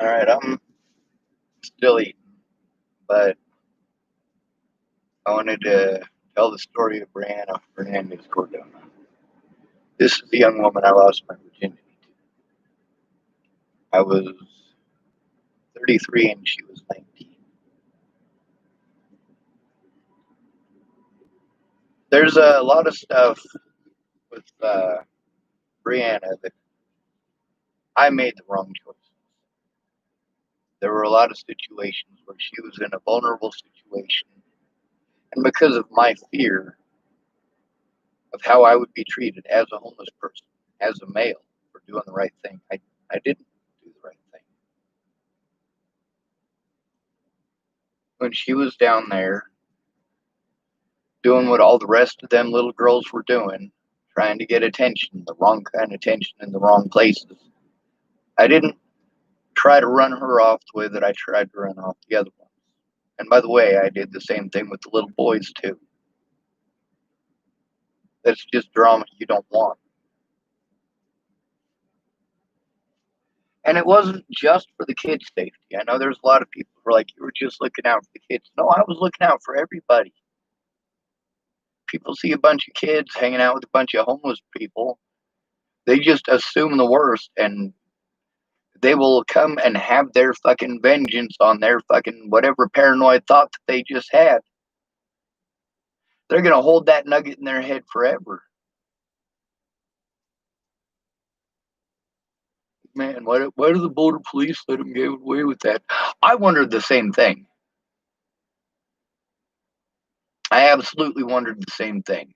All right, I'm still eating, but I wanted to tell the story of Brianna Hernandez-Cordona. This is the young woman I lost my virginity to. I was 33 and she was 19. There's a lot of stuff with Brianna that I made the wrong choices. There were a lot of situations where she was in a vulnerable situation, and because of my fear of how I would be treated as a homeless person, as a male, for doing the right thing, I didn't do the right thing. When she was down there doing what all the rest of them little girls were doing, trying to get attention, the wrong kind of attention in the wrong places, I didn't try to run her off the way that I tried to run off the other ones. And by the way, I did the same thing with the little boys too. That's just drama you don't want. And it wasn't just for the kids' safety. I know there's a lot of people who are like, you were just looking out for the kids. No, I was looking out for everybody. People see a bunch of kids hanging out with a bunch of homeless people, they just assume the worst, and they will come and have their fucking vengeance on their fucking whatever paranoid thought that they just had. They're going to hold that nugget in their head forever. Man, why do the border police let them get away with that? I wondered the same thing. I absolutely wondered the same thing.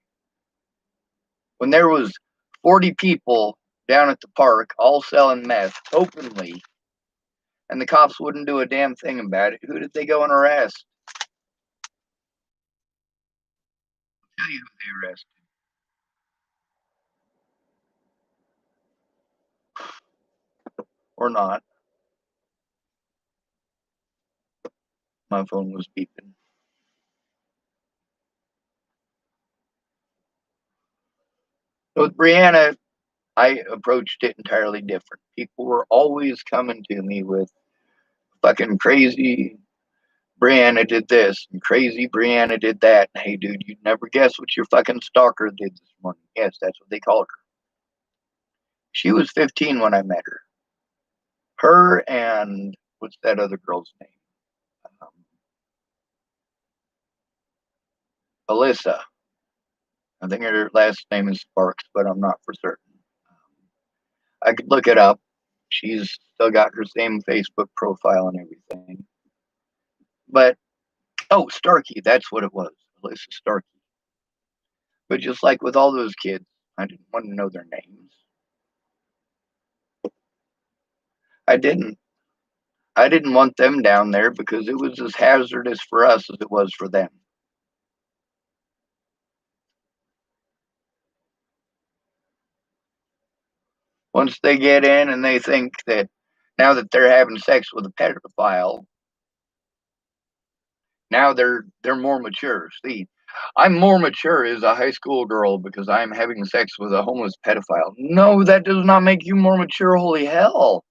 When there was 40 people down at the park all selling meth openly, and the cops wouldn't do a damn thing about it, who did they go and arrest? I'll tell you who they arrested. Or not. My phone was beeping. With Brianna, I approached it entirely different. People were always coming to me with fucking crazy Brianna did this and crazy Brianna did that. And hey, dude, you'd never guess what your fucking stalker did this morning. Yes, that's what they called her. She was 15 when I met her. Her and what's that other girl's name? Alyssa. I think her last name is Sparks, but I'm not for certain. I could look it up. She's still got her same Facebook profile and everything. But, oh, Starkey, that's what it was. Alyssa Starkey. But just like with all those kids, I didn't want to know their names. I didn't. I didn't want them down there because it was as hazardous for us as it was for them. Once they get in and they think that now that they're having sex with a pedophile, now they're more mature. See, I'm more mature as a high school girl because I'm having sex with a homeless pedophile. No, that does not make you more mature. Holy hell.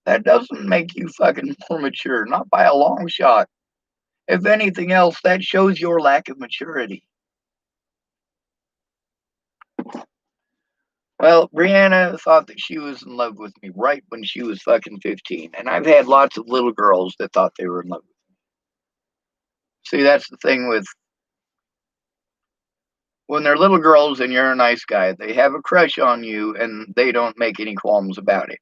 That doesn't make you fucking more mature, not by a long shot. If anything else, that shows your lack of maturity. Well, Brianna thought that she was in love with me right when she was fucking 15. And I've had lots of little girls that thought they were in love with me. See, that's the thing with when they're little girls and you're a nice guy, they have a crush on you and they don't make any qualms about it.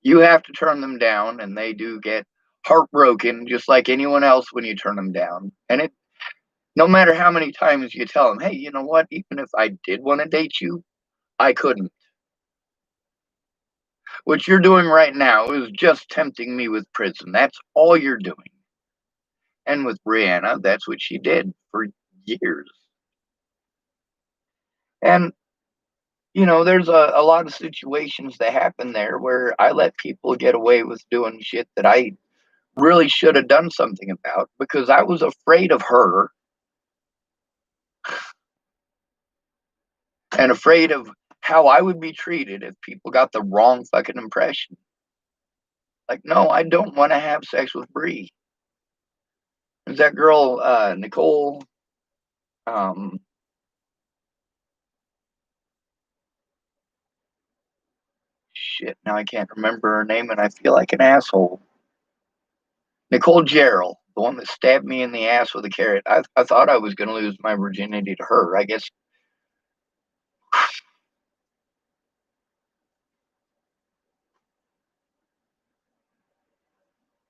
You have to turn them down, and they do get heartbroken just like anyone else when you turn them down. And it, no matter how many times you tell them, hey, you know what, even if I did want to date you, I couldn't. What you're doing right now is just tempting me with prison. That's all you're doing. And with Brianna, that's what she did for years. And, you know, there's a lot of situations that happen there where I let people get away with doing shit that I really should have done something about because I was afraid of her and afraid of how I would be treated if people got the wrong fucking impression. Like, no, I don't want to have sex with Bree. There's that girl, Nicole. Um, Shit, now I can't remember her name, and I feel like an asshole. Nicole Jarrell, the one that stabbed me in the ass with a carrot. I thought I was going to lose my virginity to her. I guess.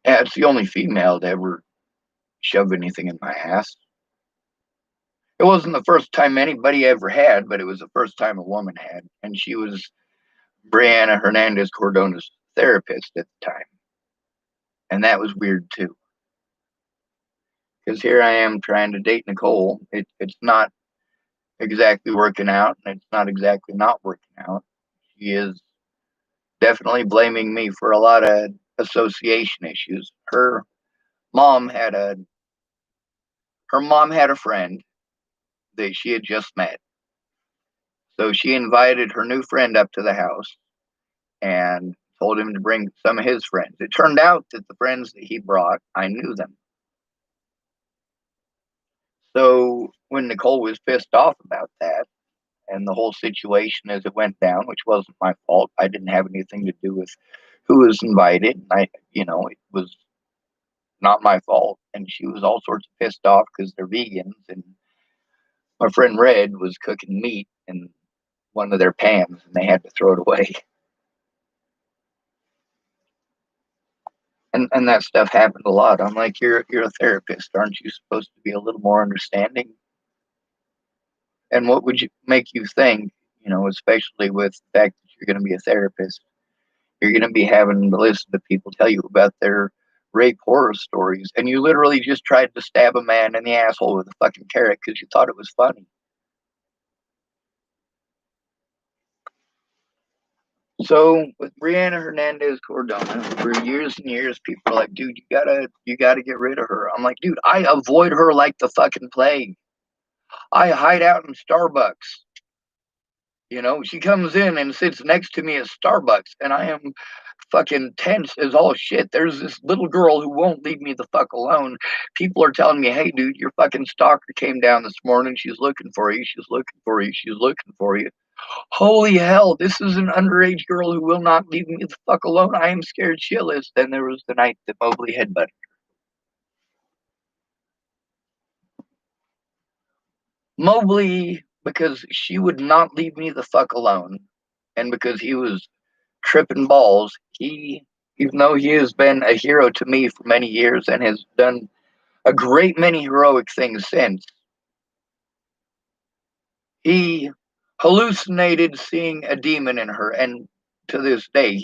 Yeah, it's the only female to ever shove anything in my ass. It wasn't the first time anybody ever had, but it was the first time a woman had, and she was Brianna Hernandez-Cordona's therapist at the time, and that was weird too. Because here I am trying to date Nicole. It's not exactly working out, and it's not exactly not working out. She is definitely blaming me for a lot of association issues. Mom had a her mom had a friend that she had just met. So she invited her new friend up to the house and told him to bring some of his friends. It turned out that the friends that he brought, I knew them. So when Nicole was pissed off about that and the whole situation as it went down, which wasn't my fault, I didn't have anything to do with who was invited. It was not my fault. And she was all sorts of pissed off because they're vegans. And my friend Red was cooking meat in one of their pans and they had to throw it away. And that stuff happened a lot. I'm like, you're a therapist, aren't you supposed to be a little more understanding? And what would you make you think, especially with the fact that you're going to be a therapist, you're going to be having to listen to people tell you about their rape horror stories, and you literally just tried to stab a man in the asshole with a fucking carrot because you thought it was funny. So with Brianna Hernandez Cordona, for years and years, people are like, dude, you gotta get rid of her. I'm like, dude, I avoid her like the fucking plague. I hide out in Starbucks. She comes in and sits next to me at Starbucks, and I am fucking tense as all shit. There's this little girl who won't leave me the fuck alone. People are telling me, hey, dude, your fucking stalker came down this morning. She's looking for you. She's looking for you. She's looking for you. Holy hell, this is an underage girl who will not leave me the fuck alone. I am scared shitless. Then there was the night that Mobley headbutted. Mobley, because she would not leave me the fuck alone, and because he was tripping balls, even though he has been a hero to me for many years and has done a great many heroic things since, he hallucinated seeing a demon in her, and to this day,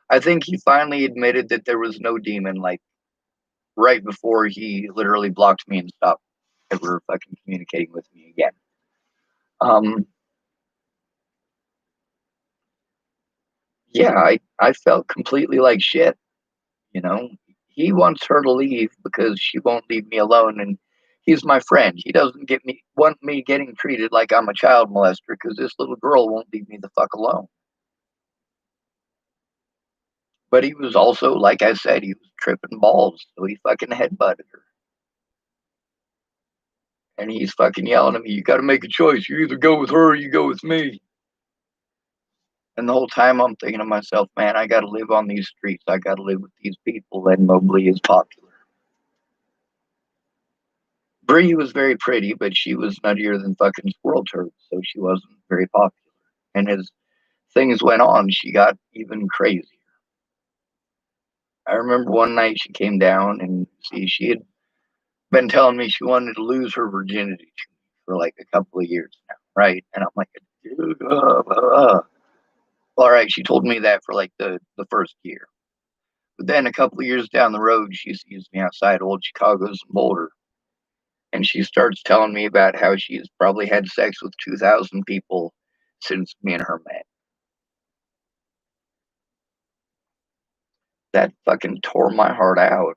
I think he finally admitted that there was no demon, like right before he literally blocked me and stopped ever fucking communicating with me again. Um, yeah, I felt completely like shit, you know. He wants her to leave because she won't leave me alone, and he's my friend. He doesn't want me getting treated like I'm a child molester because this little girl won't leave me the fuck alone. But he was also, like I said, he was tripping balls, so he fucking headbutted her. And he's fucking yelling at me, you gotta make a choice. You either go with her or you go with me. And the whole time I'm thinking to myself, man, I gotta live on these streets. I gotta live with these people. And Mobley is popular. Bree was very pretty, but she was nuttier than fucking squirrel turds, so she wasn't very popular. And as things went on, she got even crazier. I remember one night she came down and see she had been telling me she wanted to lose her virginity for like a couple of years now, right? And I'm like, all right, she told me that for like the first year. But then a couple of years down the road, she sees me outside old Chicago's in Boulder. And she starts telling me about how she's probably had sex with 2,000 people since me and her met. That fucking tore my heart out.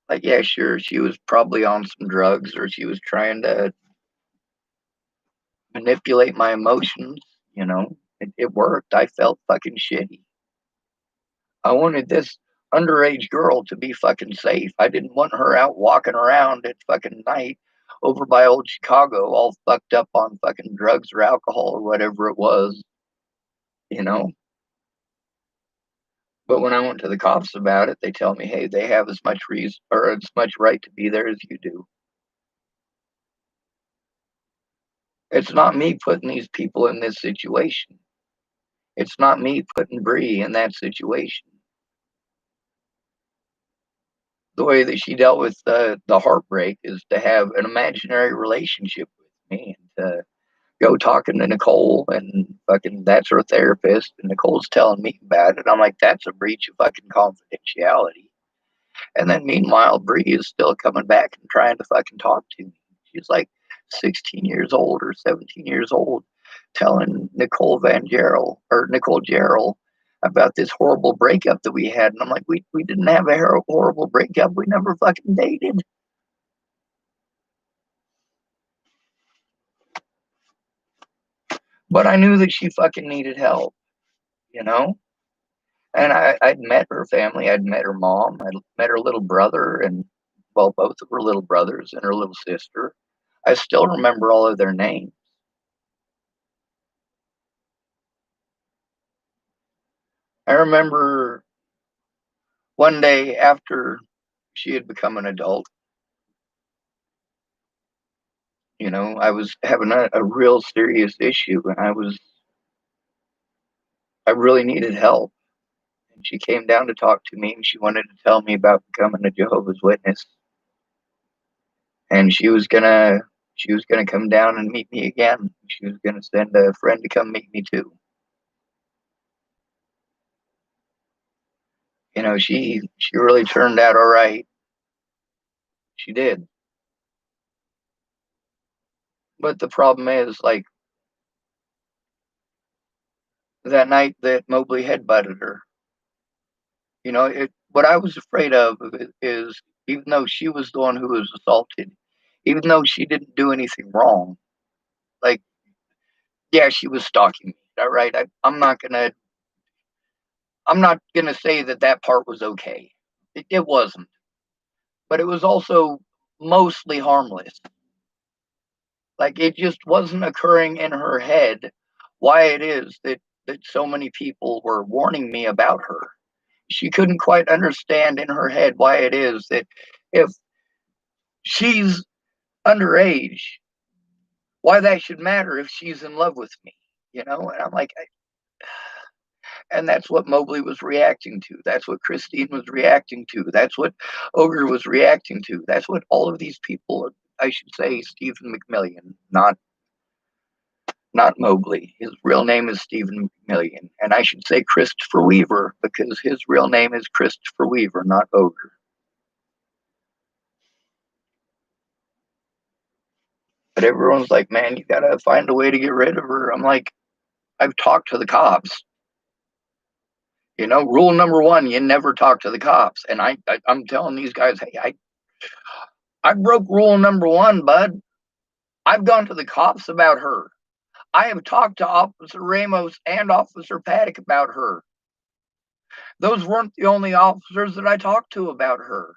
Like, yeah, sure, she was probably on some drugs or she was trying to manipulate my emotions. It worked. I felt fucking shitty. I wanted this underage girl to be fucking safe. I didn't want her out walking around at fucking night over by old Chicago all fucked up on fucking drugs or alcohol or whatever it was, you know. But when I went to the cops about it, they tell me, hey, they have as much reason or as much right to be there as you do. It's not me putting these people in this situation. It's not me putting Bree in that situation. The way that she dealt with the heartbreak is to have an imaginary relationship with me and to go talking to Nicole and fucking that's her therapist and Nicole's telling me about it. I'm like, that's a breach of fucking confidentiality. And then meanwhile, Bree is still coming back and trying to fucking talk to me. She's like 16 years old or 17 years old, telling Nicole Gerald about this horrible breakup that we had. And I'm like, we didn't have a horrible breakup. We never fucking dated. But I knew that she fucking needed help, you know? And I'd met her family. I'd met her mom. I'd met her little brother and, well, both of her little brothers and her little sister. I still remember all of their names. I remember one day after she had become an adult, I was having a real serious issue and I really needed help. And she came down to talk to me and she wanted to tell me about becoming a Jehovah's Witness. And she was gonna come down and meet me again. She was gonna send a friend to come meet me too. She really turned out all right. She did. But the problem is, like, that night that Mobley headbutted her, what I was afraid of is even though she was the one who was assaulted, even though she didn't do anything wrong, like, yeah, she was stalking me. All right, I'm not gonna say that that part was okay. It wasn't, but it was also mostly harmless. Like it just wasn't occurring in her head why it is that so many people were warning me about her. She couldn't quite understand in her head why it is that if she's underage, why that should matter if she's in love with me. And I'm like, and that's what Mobley was reacting to. That's what Christine was reacting to. That's what Ogre was reacting to. That's what all of these people, I should say, Stephen McMillian, not Mobley. His real name is Stephen McMillian. And I should say Christopher Weaver because his real name is Christopher Weaver, not Ogre. But everyone's like, man, you got to find a way to get rid of her. I'm like, I've talked to the cops. Rule number one, you never talk to the cops. And I'm telling these guys, hey, I broke rule number one, bud. I've gone to the cops about her. I have talked to Officer Ramos and Officer Paddock about her. Those weren't the only officers that I talked to about her.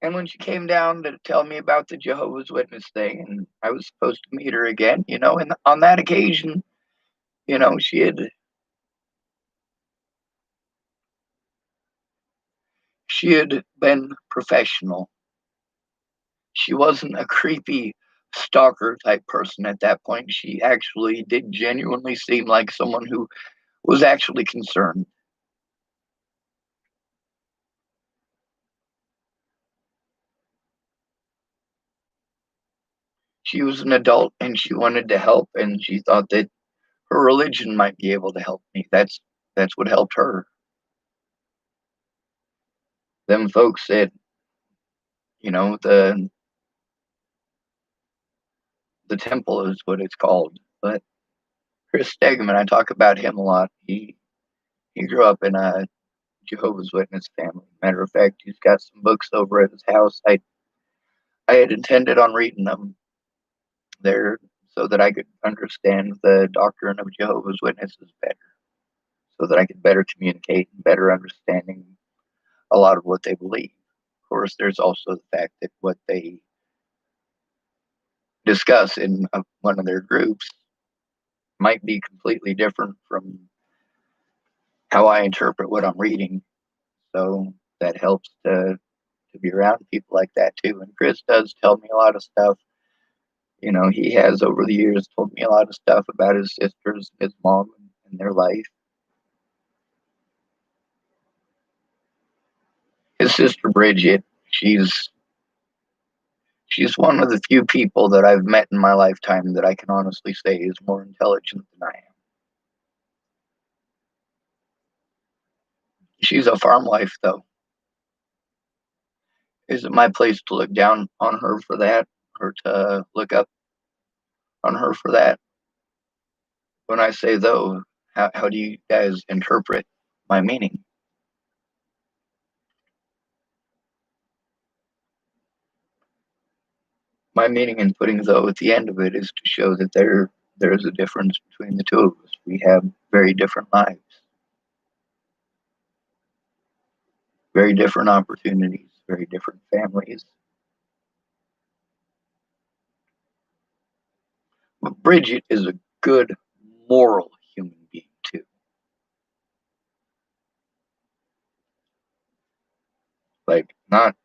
And when she came down to tell me about the Jehovah's Witness thing, and I was supposed to meet her again, and on that occasion, she had been professional. She wasn't a creepy stalker type person at that point. She actually did genuinely seem like someone who was actually concerned. She was an adult and she wanted to help, and she thought that her religion might be able to help me. That's what helped her. Them folks said, the temple is what it's called. But Chris Stegman, I talk about him a lot. He grew up in a Jehovah's Witness family. Matter of fact, he's got some books over at his house. I I had intended on reading them there so that I could understand the doctrine of Jehovah's Witnesses better, so that I could better communicate and better understanding a lot of what they believe. Of course, there's also the fact that what they discuss in one of their groups might be completely different from how I interpret what I'm reading. So that helps to be around people like that too. And Chris does tell me a lot of stuff. You know, he has over the years told me a lot of stuff about his sisters, his mom, and their life. His sister Bridget, she's one of the few people that I've met in my lifetime that I can honestly say is more intelligent than I am. She's a farm wife, though. Is it my place to look down on her for that, or to look up on her for that? When I say though, how do you guys interpret my meaning? My meaning in putting though at the end of it is to show that there is a difference between the two of us. We have very different lives, very different opportunities, very different families. But Bridget is a good, moral human being too. Like, not,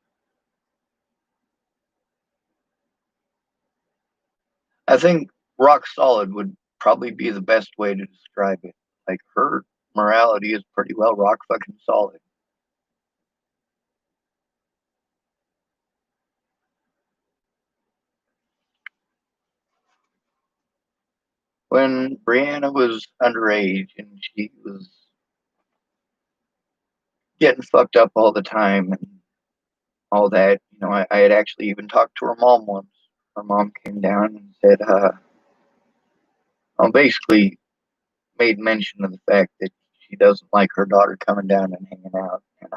I think rock solid would probably be the best way to describe it. Like, her morality is pretty well rock fucking solid. When Brianna was underage and she was getting fucked up all the time and all that, you know, I had actually even talked to her mom once. Her mom came down and said, I basically made mention of the fact that she doesn't like her daughter coming down and hanging out. And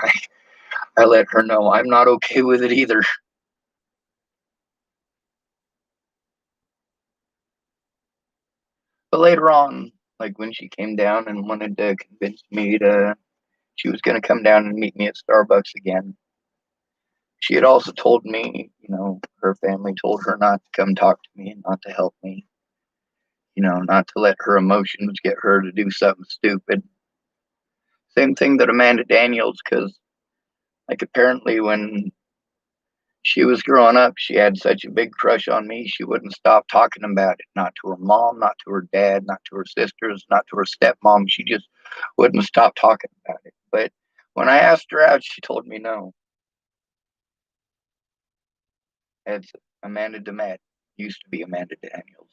I let her know I'm not okay with it either. But later on, like when she came down and wanted to convince me she was going to come down and meet me at Starbucks again. She had also told me, you know, her family told her not to come talk to me and not to help me, you know, not to let her emotions get her to do something stupid. Same thing that Amanda Daniels, because, like, apparently when she was growing up, she had such a big crush on me, she wouldn't stop talking about it. Not to her mom, not to her dad, not to her sisters, not to her stepmom. She just wouldn't stop talking about it. But when I asked her out, she told me no. It's Amanda Demet. Used to be Amanda Daniels.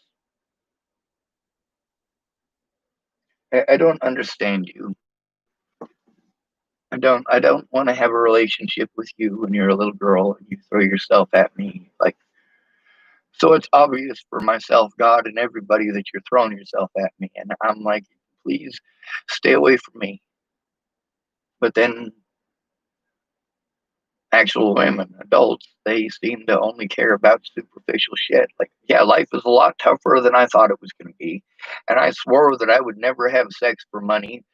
I don't understand you. I don't want to have a relationship with you when you're a little girl and you throw yourself at me. Like, so it's obvious for myself, God, and everybody that you're throwing yourself at me. And I'm like, please stay away from me. But then actual women, adults, they seem to only care about superficial shit. Like, yeah, life is a lot tougher than I thought it was going to be. And I swore that I would never have sex for money,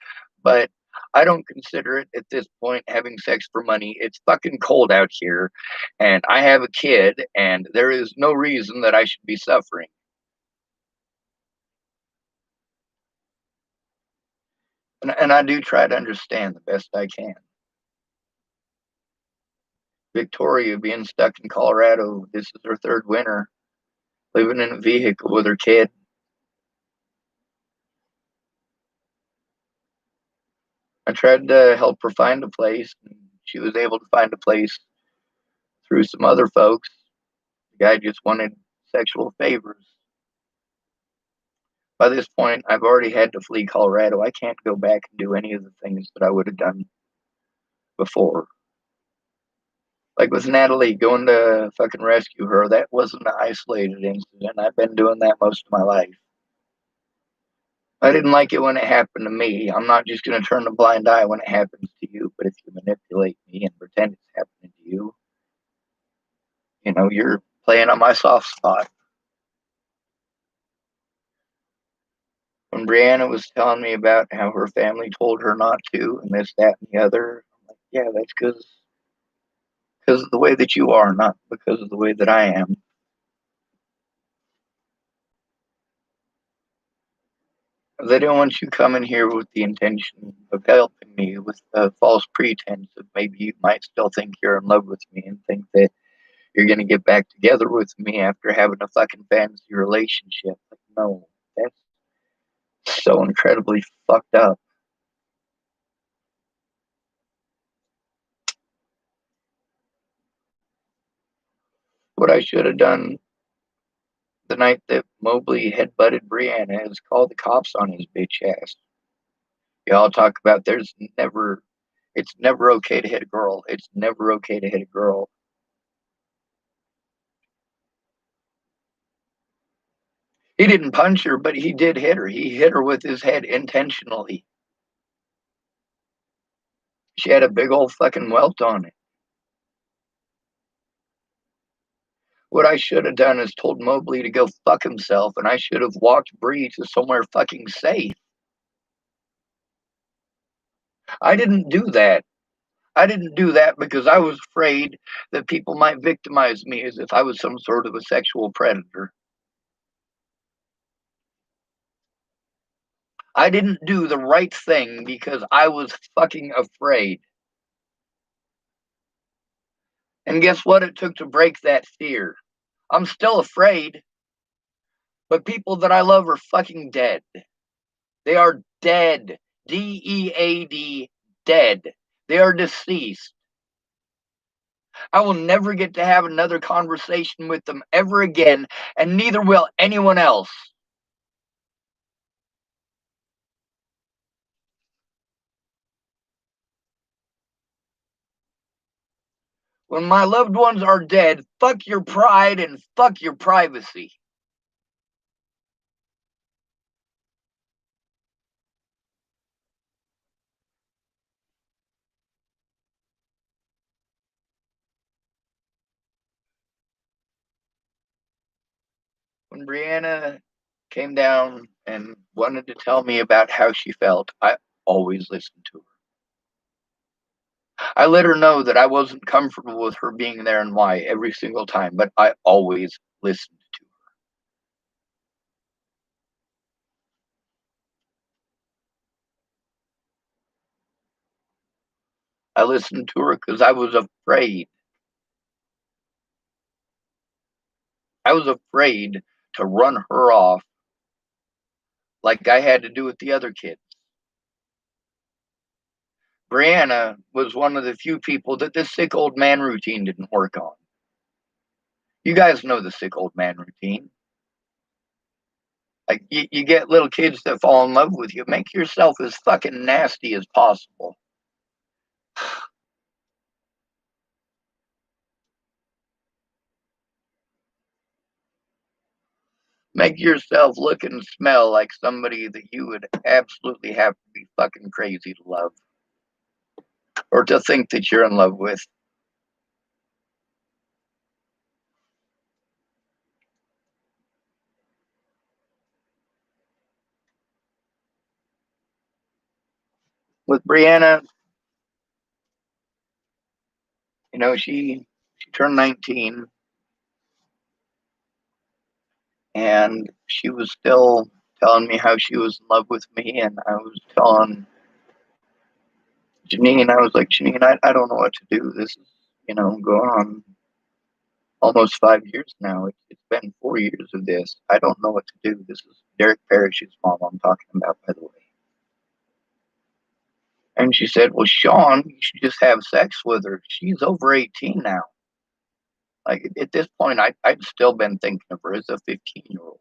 but I don't consider it at this point having sex for money. It's fucking cold out here, and I have a kid, and there is no reason that I should be suffering. And I do try to understand the best I can. Victoria being stuck in Colorado, this is her third winter, living in a vehicle with her kid. I tried to help her find a place, and she was able to find a place through some other folks. The guy just wanted sexual favors. By this point, I've already had to flee Colorado. I can't go back and do any of the things that I would have done before. Like with Natalie, going to fucking rescue her, that wasn't an isolated incident. I've been doing that most of my life. I didn't like it when it happened to me. I'm not just going to turn a blind eye when it happens to you. But if you manipulate me and pretend it's happening to you, you know, playing on my soft spot. When Brianna was telling me about how her family told her not to, and this, that, and the other, I'm like, yeah, that's because of the way that you are, not because of the way that I am. They don't want you coming here with the intention of helping me with a false pretense of maybe you might still think you're in love with me and think that you're going to get back together with me after having a fucking fantasy relationship. Like, no, that's so incredibly fucked up. What I should have done the night that Mobley had butted Brianna is call the cops on his bitch ass. Y'all talk about it's never okay to hit a girl. It's never okay to hit a girl. He didn't punch her, but he did hit her. He hit her with his head intentionally. She had a big old fucking welt on it. What I should have done is told Mobley to go fuck himself, and I should have walked Bree to somewhere fucking safe. I didn't do that. I didn't do that because I was afraid that people might victimize me as if I was some sort of a sexual predator. I didn't do the right thing because I was fucking afraid. And guess what it took to break that fear? I'm still afraid, but people that I love are fucking dead. They are dead. DEAD, dead. They are deceased. I will never get to have another conversation with them ever again, and neither will anyone else. When my loved ones are dead, fuck your pride and fuck your privacy. When Brianna came down and wanted to tell me about how she felt, I always listened to her. I let her know that I wasn't comfortable with her being there and why every single time, but I always listened to her. I listened to her because I was afraid. I was afraid to run her off like I had to do with the other kids. Brianna was one of the few people that this sick old man routine didn't work on. You guys know the sick old man routine. Like, you get little kids that fall in love with you. Make yourself as fucking nasty as possible. Make yourself look and smell like somebody that you would absolutely have to be fucking crazy to love or to think that you're in love with. With Brianna, she turned 19 and she was still telling me how she was in love with me, and I was telling Janine, I was like, Janine, I don't know what to do. This is, going on almost 5 years now. It's been 4 years of this. I don't know what to do. This is Derek Parrish's mom I'm talking about, by the way. And she said, well, Sean, you should just have sex with her. She's over 18 now. Like, at this point, I'd still been thinking of her as a 15-year-old.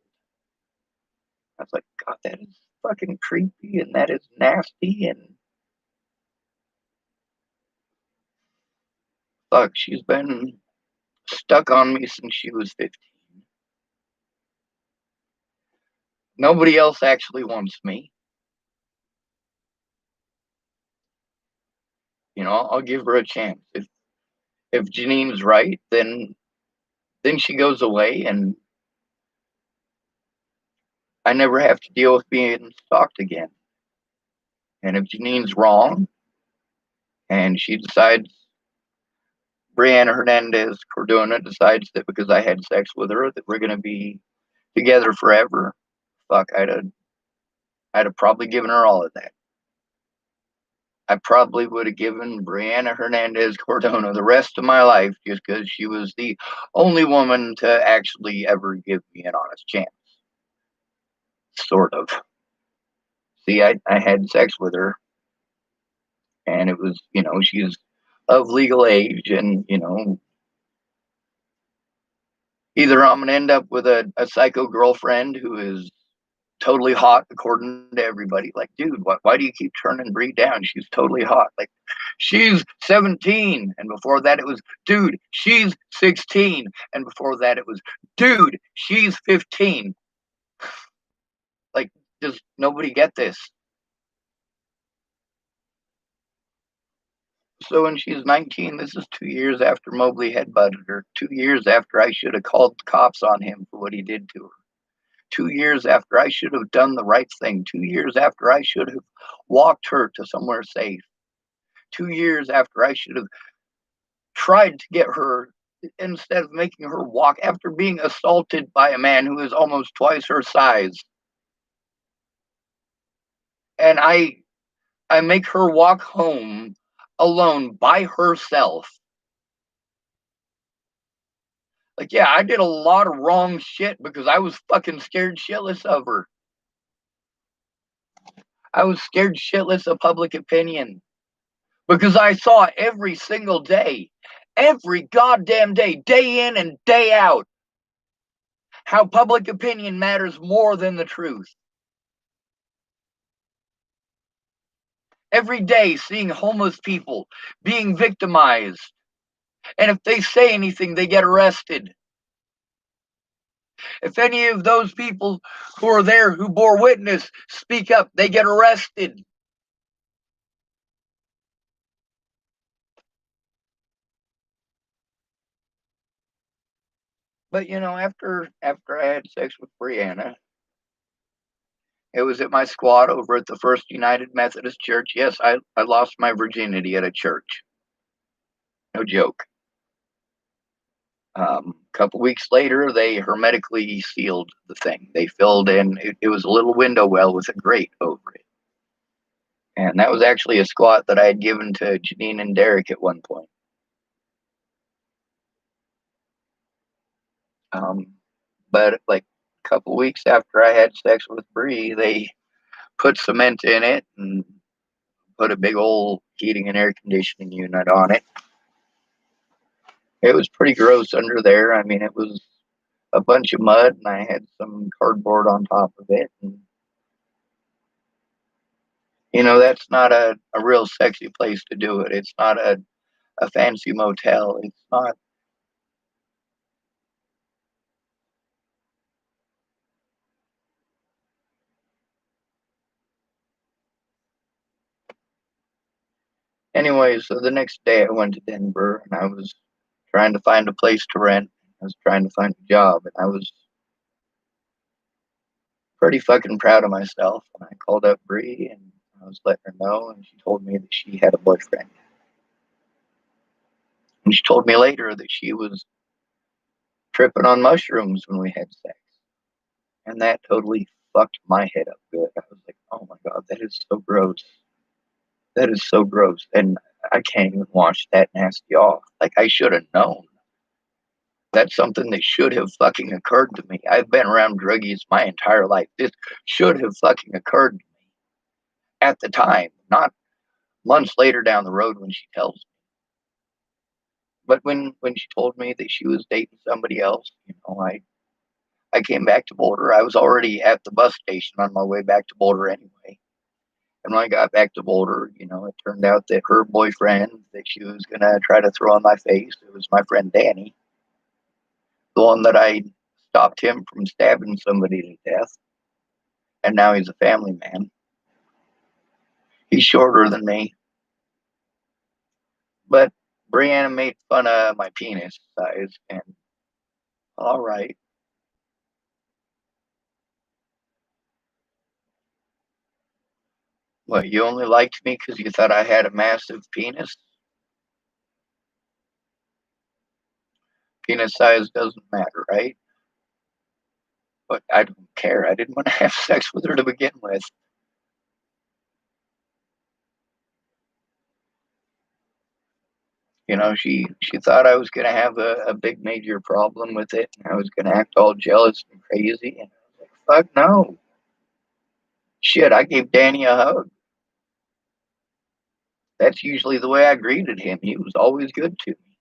I was like, God, that is fucking creepy and that is nasty. And fuck, she's been stuck on me since she was 15. Nobody else actually wants me. I'll give her a chance. If Janine's right, then Then she goes away, and I never have to deal with being stalked again. And if Janine's wrong and she decides, Brianna Hernandez-Cordona decides that because I had sex with her that we're going to be together forever, fuck, I'd have probably given her all of that. I probably would have given Brianna Hernandez-Cordona the rest of my life just because she was the only woman to actually ever give me an honest chance. Sort of. See, I had sex with her, and it was, she's of legal age, and, either I'm going to end up with a psycho girlfriend who is totally hot according to everybody. Like, dude, why do you keep turning Brie down? She's totally hot. Like, she's 17. And before that, it was, dude, she's 16. And before that, it was, dude, she's 15. Like, does nobody get this? So when she's 19, this is 2 years after Mobley headbutted her, 2 years after I should have called the cops on him for what he did to her. 2 years after I should have done the right thing, 2 years after I should have walked her to somewhere safe, 2 years after I should have tried to get her instead of making her walk after being assaulted by a man who is almost twice her size. And I make her walk home alone by herself. Like, yeah, I did a lot of wrong shit because I was fucking scared shitless of her. I was scared shitless of public opinion because I saw every single day, every goddamn day in and day out, how public opinion matters more than the truth. Every day seeing homeless people being victimized. And if they say anything, they get arrested. If any of those people who are there who bore witness speak up, they get arrested. But after I had sex with Brianna, it was at my squat over at the First United Methodist Church. Yes, I lost my virginity at a church. No joke. A couple weeks later, they hermetically sealed the thing. They filled in, it was a little window well with a grate over it. And that was actually a squat that I had given to Janine and Derek at one point. But like a couple weeks after I had sex with Bree, they put cement in it and put a big old heating and air conditioning unit on it. It was pretty gross under there. I mean, it was a bunch of mud, and I had some cardboard on top of it. And, that's not a real sexy place to do it. It's not a fancy motel. It's not. Anyway, so the next day I went to Denver, and I was trying to find a place to rent. I was trying to find a job, and I was pretty fucking proud of myself. And I called up Bree, and I was letting her know, and she told me that she had a boyfriend. And she told me later that she was tripping on mushrooms when we had sex. And that totally fucked my head up good. I was like, oh my God, that is so gross. That is so gross. And I can't even wash that nasty off. Like, I should have known. That's something that should have fucking occurred to me. I've been around druggies my entire life. This should have fucking occurred to me at the time, not months later down the road when she tells me. But when she told me that she was dating somebody else, I came back to Boulder. I was already at the bus station on my way back to Boulder anyway. And when I got back to Boulder, it turned out that her boyfriend that she was going to try to throw on my face, it was my friend Danny, the one that I stopped him from stabbing somebody to death. And now he's a family man. He's shorter than me. But Brianna made fun of my penis size, and All right. What, you only liked me because you thought I had a massive penis? Penis size doesn't matter, right? But I don't care. I didn't want to have sex with her to begin with. She thought I was gonna have a big major problem with it, and I was gonna act all jealous and crazy. And I was like, fuck no. Shit, I gave Danny a hug. That's usually the way I greeted him. He was always good to me.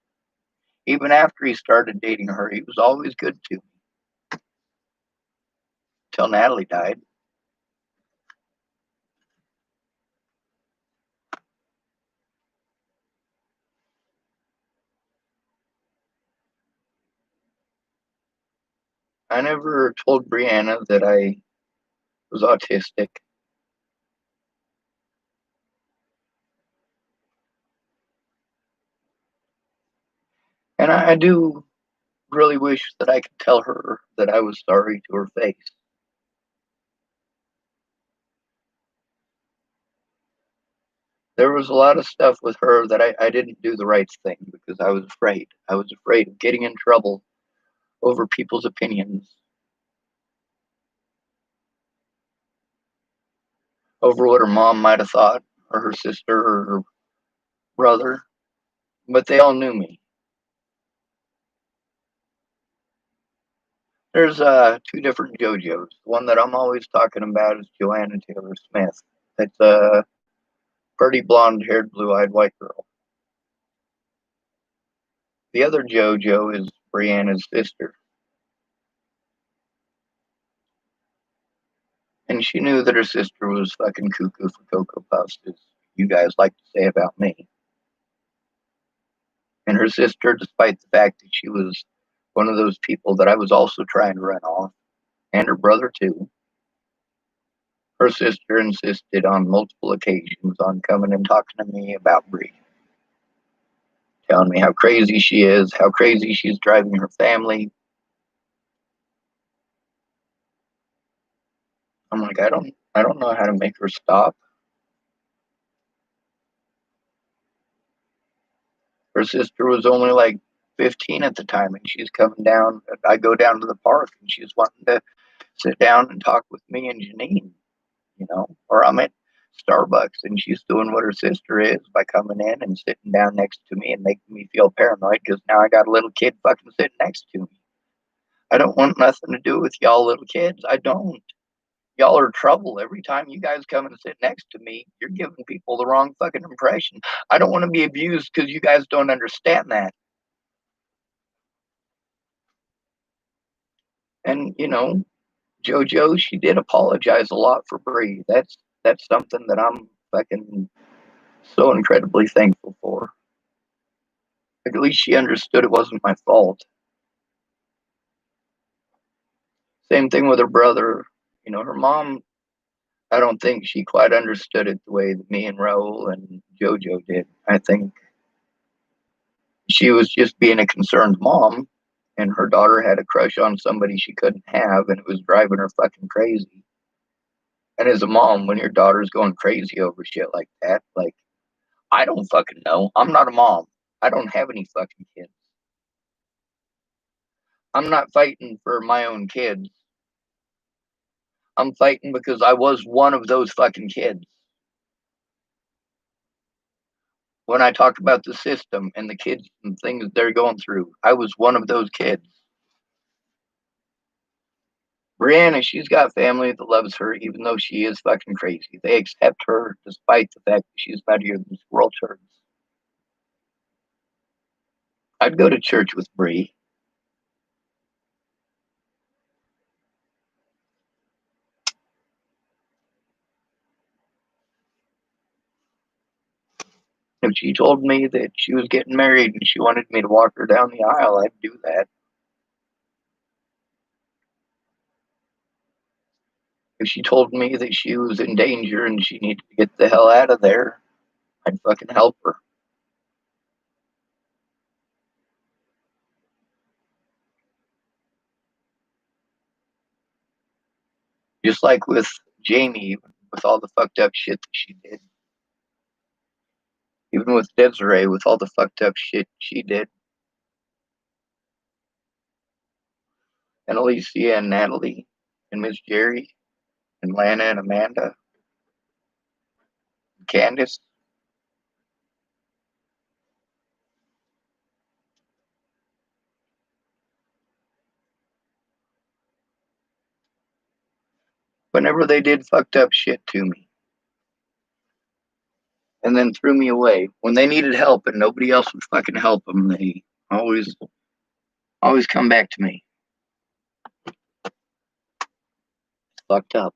Even after he started dating her, he was always good to me. Till Natalie died. I never told Brianna that I was autistic. And I do really wish that I could tell her that I was sorry to her face. There was a lot of stuff with her that I didn't do the right thing because I was afraid. I was afraid of getting in trouble over people's opinions, over what her mom might have thought, or her sister, or her brother. But they all knew me. There's two different JoJos. The one that I'm always talking about is Joanna Taylor Smith. That's a pretty blonde haired, blue eyed white girl. The other JoJo is Brianna's sister. And she knew that her sister was fucking cuckoo for Cocoa Puffs, as you guys like to say about me. And her sister, despite the fact that she was one of those people that I was also trying to run off, and her brother too, her sister insisted on multiple occasions on coming and talking to me about Bree, telling me how crazy she is, how crazy she's driving her family. I'm like, I don't know how to make her stop. Her sister was only like 15 at the time, and she's coming down. I go down to the park, and she's wanting to sit down and talk with me and Janine, or I'm at Starbucks and she's doing what her sister is by coming in and sitting down next to me and making me feel paranoid because now I got a little kid fucking sitting next to me. I don't want nothing to do with y'all little kids. I don't. Y'all are trouble. Every time you guys come and sit next to me, you're giving people the wrong fucking impression. I don't want to be abused because you guys don't understand that. And JoJo, she did apologize a lot for Bree. That's something that I'm fucking so incredibly thankful for. Like, at least she understood it wasn't my fault. Same thing with her brother. Her mom, I don't think she quite understood it the way that me and Raul and JoJo did. I think she was just being a concerned mom, and her daughter had a crush on somebody she couldn't have, and it was driving her fucking crazy. And as a mom, when your daughter's going crazy over shit like that, like, I don't fucking know. I'm not a mom. I don't have any fucking kids. I'm not fighting for my own kids. I'm fighting because I was one of those fucking kids. When I talk about the system and the kids and things they're going through, I was one of those kids. Brianna, she's got family that loves her, even though she is fucking crazy. They accept her despite the fact that she's nuttier than squirrel turds. I'd go to church with Bree. If she told me that she was getting married and she wanted me to walk her down the aisle, I'd do that. If she told me that she was in danger and she needed to get the hell out of there, I'd fucking help her. Just like with Jamie, with all the fucked up shit that she did. Even with Desiree, with all the fucked up shit she did. And Alicia and Natalie and Miss Jerry and Lana and Amanda and Candace. Whenever they did fucked up shit to me and then threw me away. When they needed help and nobody else would fucking help them, they always come back to me. Fucked up.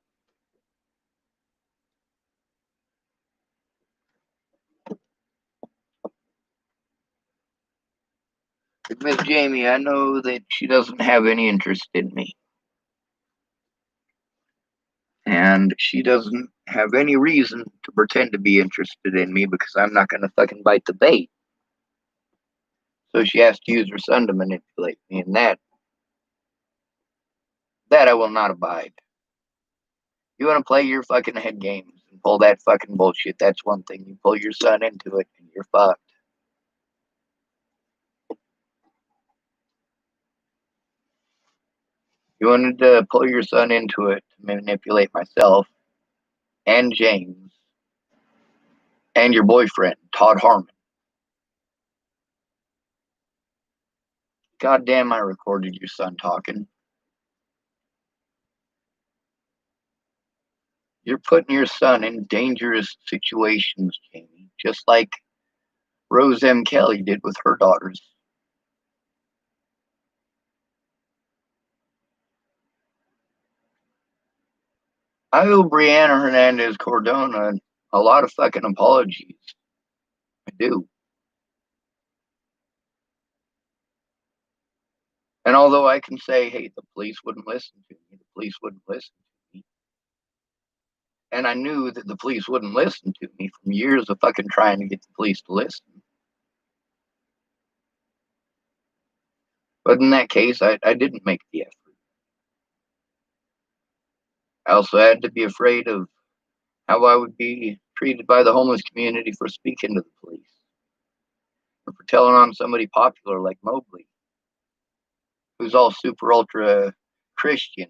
Miss Jamie, I know that she doesn't have any interest in me. And she doesn't have any reason to pretend to be interested in me because I'm not going to fucking bite the bait. So she has to use her son to manipulate me, and that I will not abide. You want to play your fucking head games and pull that fucking bullshit, that's one thing. You pull your son into it and you're fucked. You wanted to pull your son into it to manipulate myself and James and your boyfriend, Todd Harmon. Goddamn, I recorded your son talking. You're putting your son in dangerous situations, Jamie, just like Rose M. Kelly did with her daughters. I owe Brianna Hernandez-Cordona a lot of fucking apologies. I do. And although I can say, hey, the police wouldn't listen to me, the police wouldn't listen to me. And I knew that the police wouldn't listen to me from years of fucking trying to get the police to listen. But in that case, I didn't make the effort. I also had to be afraid of how I would be treated by the homeless community for speaking to the police or for telling on somebody popular like Mobley, who's all super ultra Christian,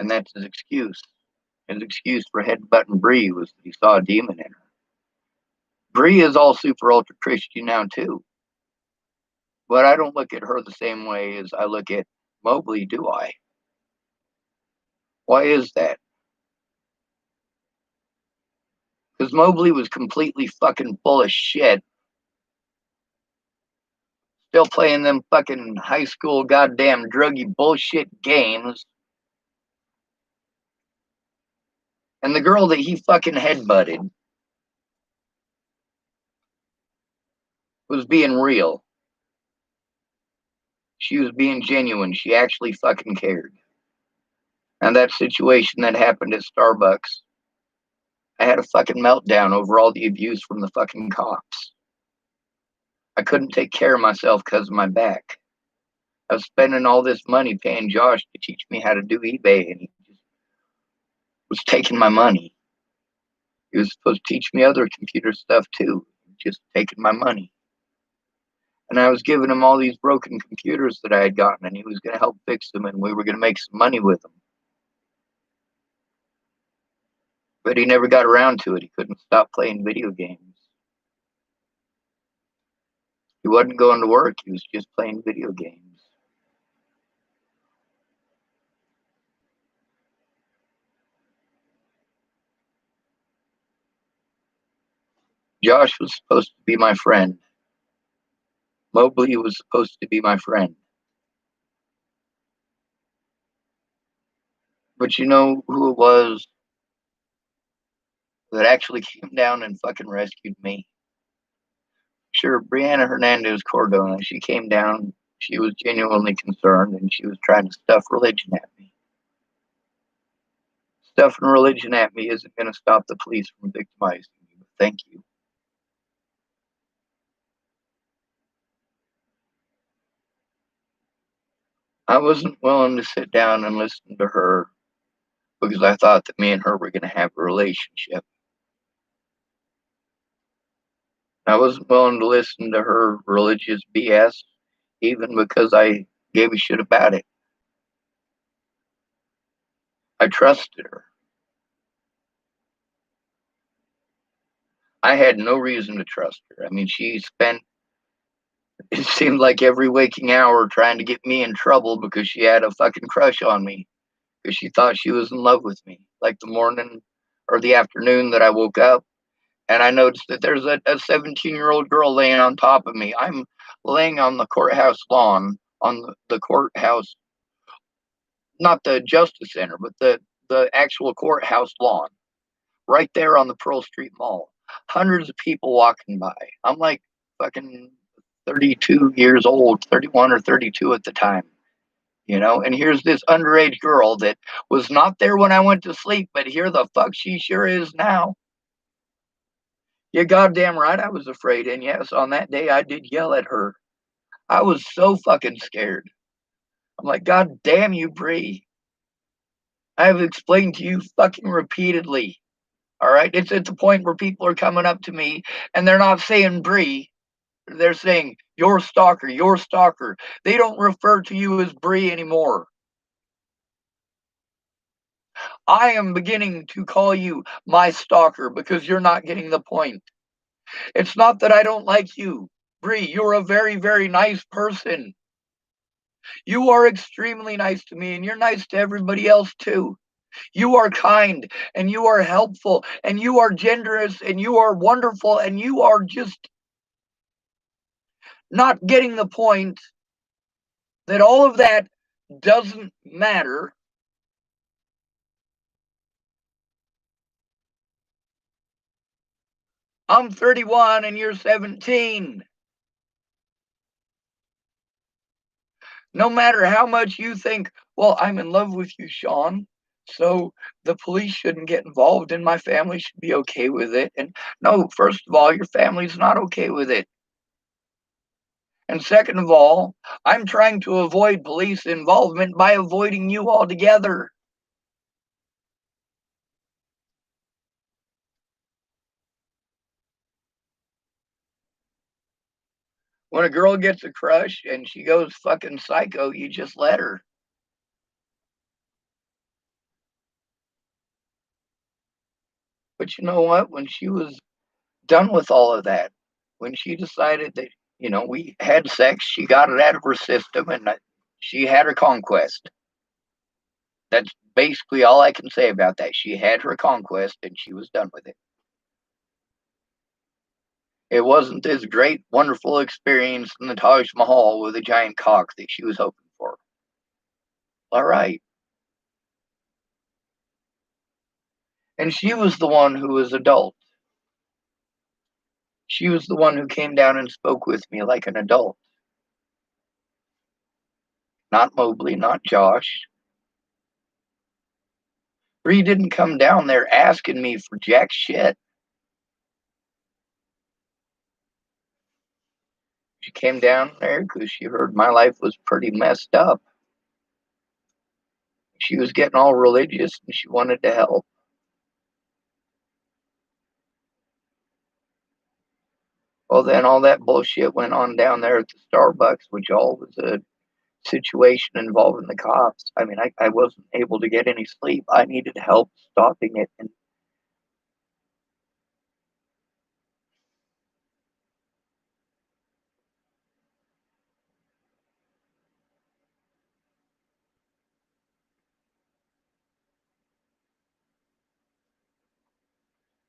and that's his excuse. His excuse for headbutting Bree was that he saw a demon in her. Bree is all super ultra Christian now too, but I don't look at her the same way as I look at Mobley, do I? Why is that? Because Mobley was completely fucking full of shit. Still playing them fucking high school goddamn druggy bullshit games. And the girl that he fucking headbutted was being real. She was being genuine. She actually fucking cared. And that situation that happened at Starbucks, I had a fucking meltdown over all the abuse from the fucking cops. I couldn't take care of myself because of my back. I was spending all this money paying Josh to teach me how to do eBay, and he just was taking my money. He was supposed to teach me other computer stuff too, just taking my money. And I was giving him all these broken computers that I had gotten, and he was going to help fix them, and we were going to make some money with them. But he never got around to it. He couldn't stop playing video games. He wasn't going to work. He was just playing video games. Josh was supposed to be my friend. Mobley was supposed to be my friend. But you know who it was that actually came down and fucking rescued me? Sure, Brianna Hernandez-Cordona, she came down. She was genuinely concerned, and she was trying to stuff religion at me. Stuffing religion at me isn't going to stop the police from victimizing me. Thank you. I wasn't willing to sit down and listen to her because I thought that me and her were going to have a relationship. I wasn't willing to listen to her religious BS, even because I gave a shit about it. I trusted her. I had no reason to trust her. I mean, she spent, it seemed like every waking hour trying to get me in trouble because she had a fucking crush on me, because she thought she was in love with me. Like the morning or the afternoon that I woke up and I noticed that there's a 17-year-old girl laying on top of me. I'm laying on the courthouse lawn, on the courthouse, not the Justice Center, but the actual courthouse lawn, right there on the Pearl Street Mall. Hundreds of people walking by. I'm like fucking 32 years old, 31 or 32 at the time, and here's this underage girl that was not there when I went to sleep, but here the fuck she sure is now. You're goddamn right I was afraid, and yes, on that day I did yell at her. I was so fucking scared. I'm like, God damn you, Bree. I have explained to you fucking repeatedly. All right. It's at the point where people are coming up to me and they're not saying Bree. They're saying your stalker, your stalker. They don't refer to you as Bree anymore. I am beginning to call you my stalker because you're not getting the point. It's not that I don't like you. Bree, you're a very, very nice person. You are extremely nice to me, and you're nice to everybody else too. You are kind, and you are helpful, and you are generous, and you are wonderful, and you are just not getting the point that all of that doesn't matter. I'm 31 and you're 17. No matter how much you think, well, I'm in love with you, Sean, so the police shouldn't get involved and my family should be okay with it. And no, first of all, your family's not okay with it. And second of all, I'm trying to avoid police involvement by avoiding you altogether. When a girl gets a crush and she goes fucking psycho, you just let her. But you know what? When she was done with all of that, when she decided that, we had sex, she got it out of her system and she had her conquest. That's basically all I can say about that. She had her conquest and she was done with it. It wasn't this great, wonderful experience in the Taj Mahal with a giant cock that she was hoping for. All right. And she was the one who was adult. She was the one who came down and spoke with me like an adult. Not Mobley, not Josh. Bree didn't come down there asking me for jack shit. She came down there because she heard my life was pretty messed up. She was getting all religious and she wanted to help. Well, then all that bullshit went on down there at the Starbucks, which all was a situation involving the cops. I mean, I wasn't able to get any sleep. I needed help stopping it.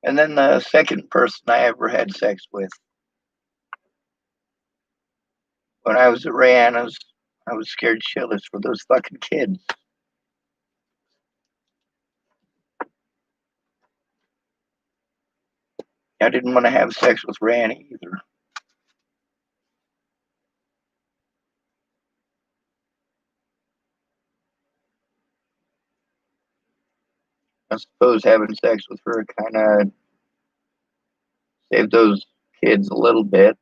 And then the second person I ever had sex with, when I was at Rihanna's, I was scared shitless for those fucking kids. I didn't want to have sex with Rihanna either. I suppose having sex with her kind of saved those kids a little bit.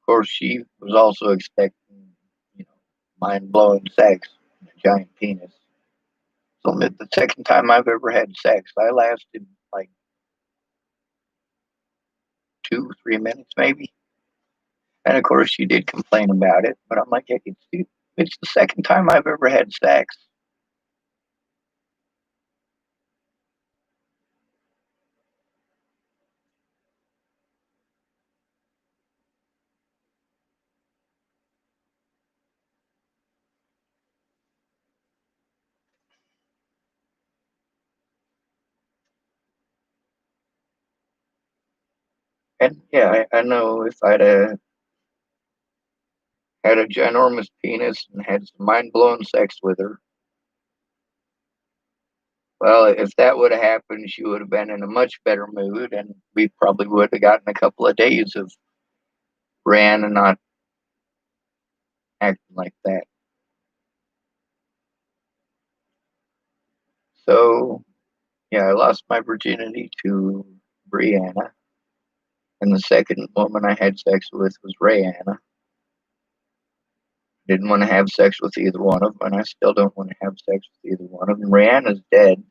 course, she was also expecting, you know, mind blowing sex and a giant penis. It's only the second time I've ever had sex. I lasted like 2, 3 minutes maybe. And of course, she did complain about it, but I'm like, hey, it's the second time I've ever had sex. And yeah, I know if I'd had a ginormous penis and had some mind blowing sex with her, well, if that would have happened, she would have been in a much better mood, and we probably would have gotten a couple of days of Brianna not acting like that. So, yeah, I lost my virginity to Brianna, and the second woman I had sex with was Rayanna. Didn't want to have sex with either one of them, and I still don't want to have sex with either one of them. Rihanna's dead.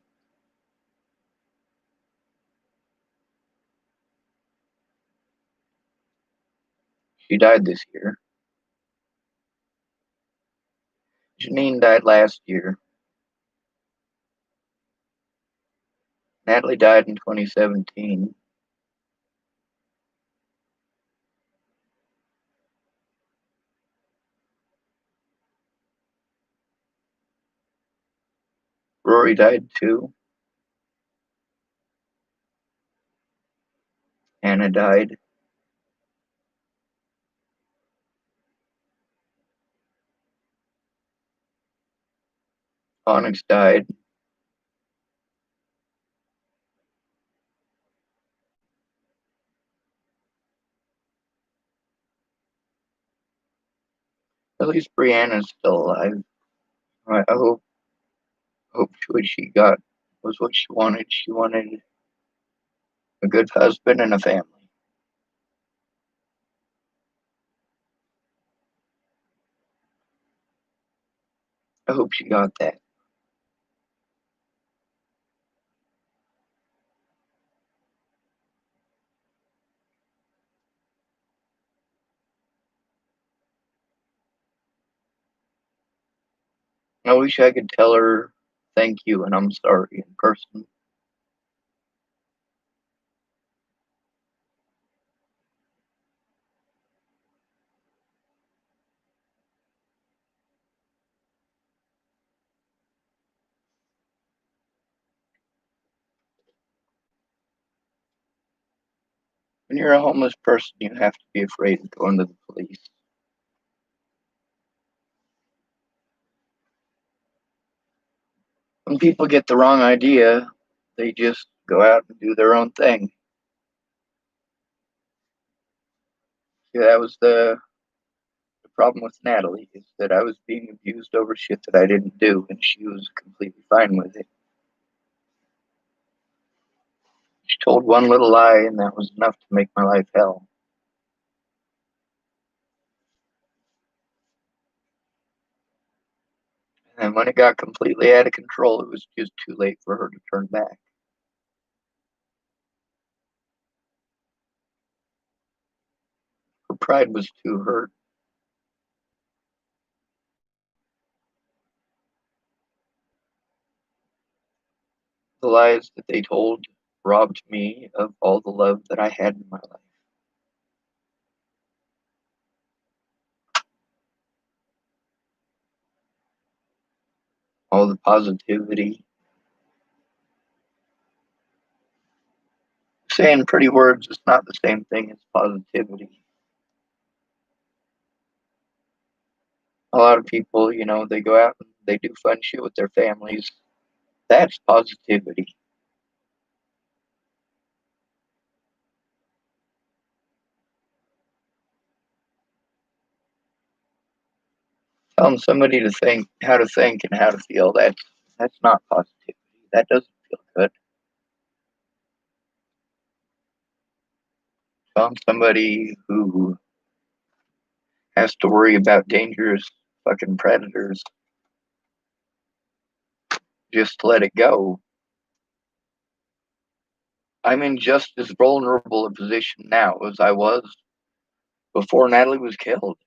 She died this year. Janine died last year. Natalie died in 2017. Rory died too. Anna died. Onyx died. At least Brianna's still alive. I hope what she got was what she wanted. She wanted a good husband and a family. I hope she got that. I wish I could tell her thank you and I'm sorry in person. When you're a homeless person, you have to be afraid of going to the police. When people get the wrong idea, they just go out and do their own thing. Yeah, that was the problem with Natalie is that I was being abused over shit that I didn't do, and she was completely fine with it. She told one little lie, and that was enough to make my life hell. And when it got completely out of control, it was just too late for her to turn back. Her pride was too hurt. The lies that they told robbed me of all the love that I had in my life. All the positivity. Saying pretty words is not the same thing as positivity. A lot of people, they go out and they do fun shit with their families. That's positivity. Telling somebody to think and how to feel, that's not positivity. That doesn't feel good. Telling somebody who has to worry about dangerous fucking predators just to let it go. I'm in just as vulnerable a position now as I was before Natalie was killed.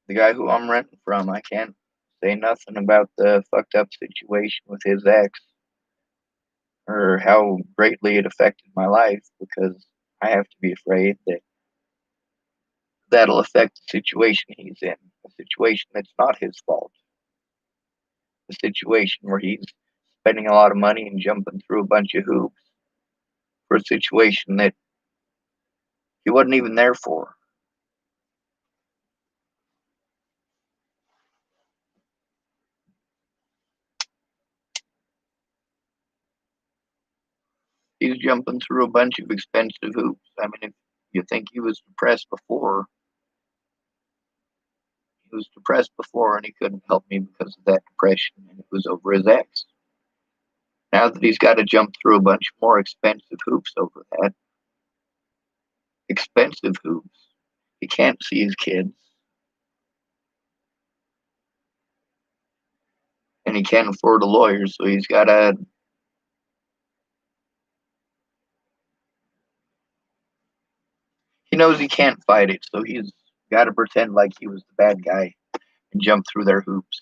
The guy who I'm renting from, I can't say nothing about the fucked up situation with his ex or how greatly it affected my life because I have to be afraid that that'll affect the situation he's in, a situation that's not his fault, a situation where he's spending a lot of money and jumping through a bunch of hoops for a situation that he wasn't even there for. He's jumping through a bunch of expensive hoops. I mean, if you think he was depressed before, he was depressed before and he couldn't help me because of that depression, and it was over his ex. Now that he's got to jump through a bunch more expensive hoops over that, expensive hoops, he can't see his kids, and he can't afford a lawyer, so he's got to. He knows he can't fight it, so he's got to pretend like he was the bad guy and jump through their hoops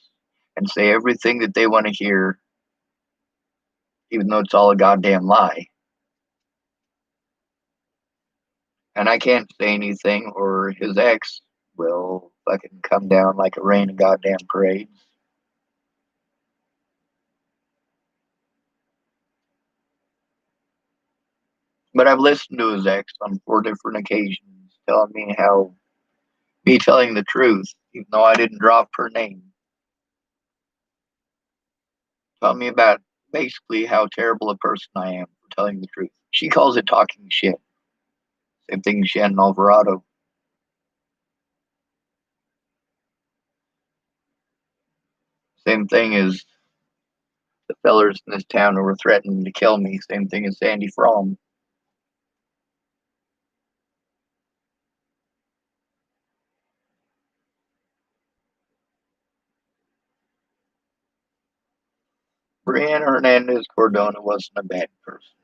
and say everything that they want to hear, even though it's all a goddamn lie. And I can't say anything, or his ex will fucking come down like a rain of goddamn parades. But I've listened to his ex on 4 different occasions telling me how me telling the truth, even though I didn't drop her name, tell me about basically how terrible a person I am for telling the truth. She calls it talking shit. Same thing as Shannon Alvarado. Same thing as the fellers in this town who were threatening to kill me. Same thing as Sandy Fromm. Brianna Hernandez-Cordona wasn't a bad person,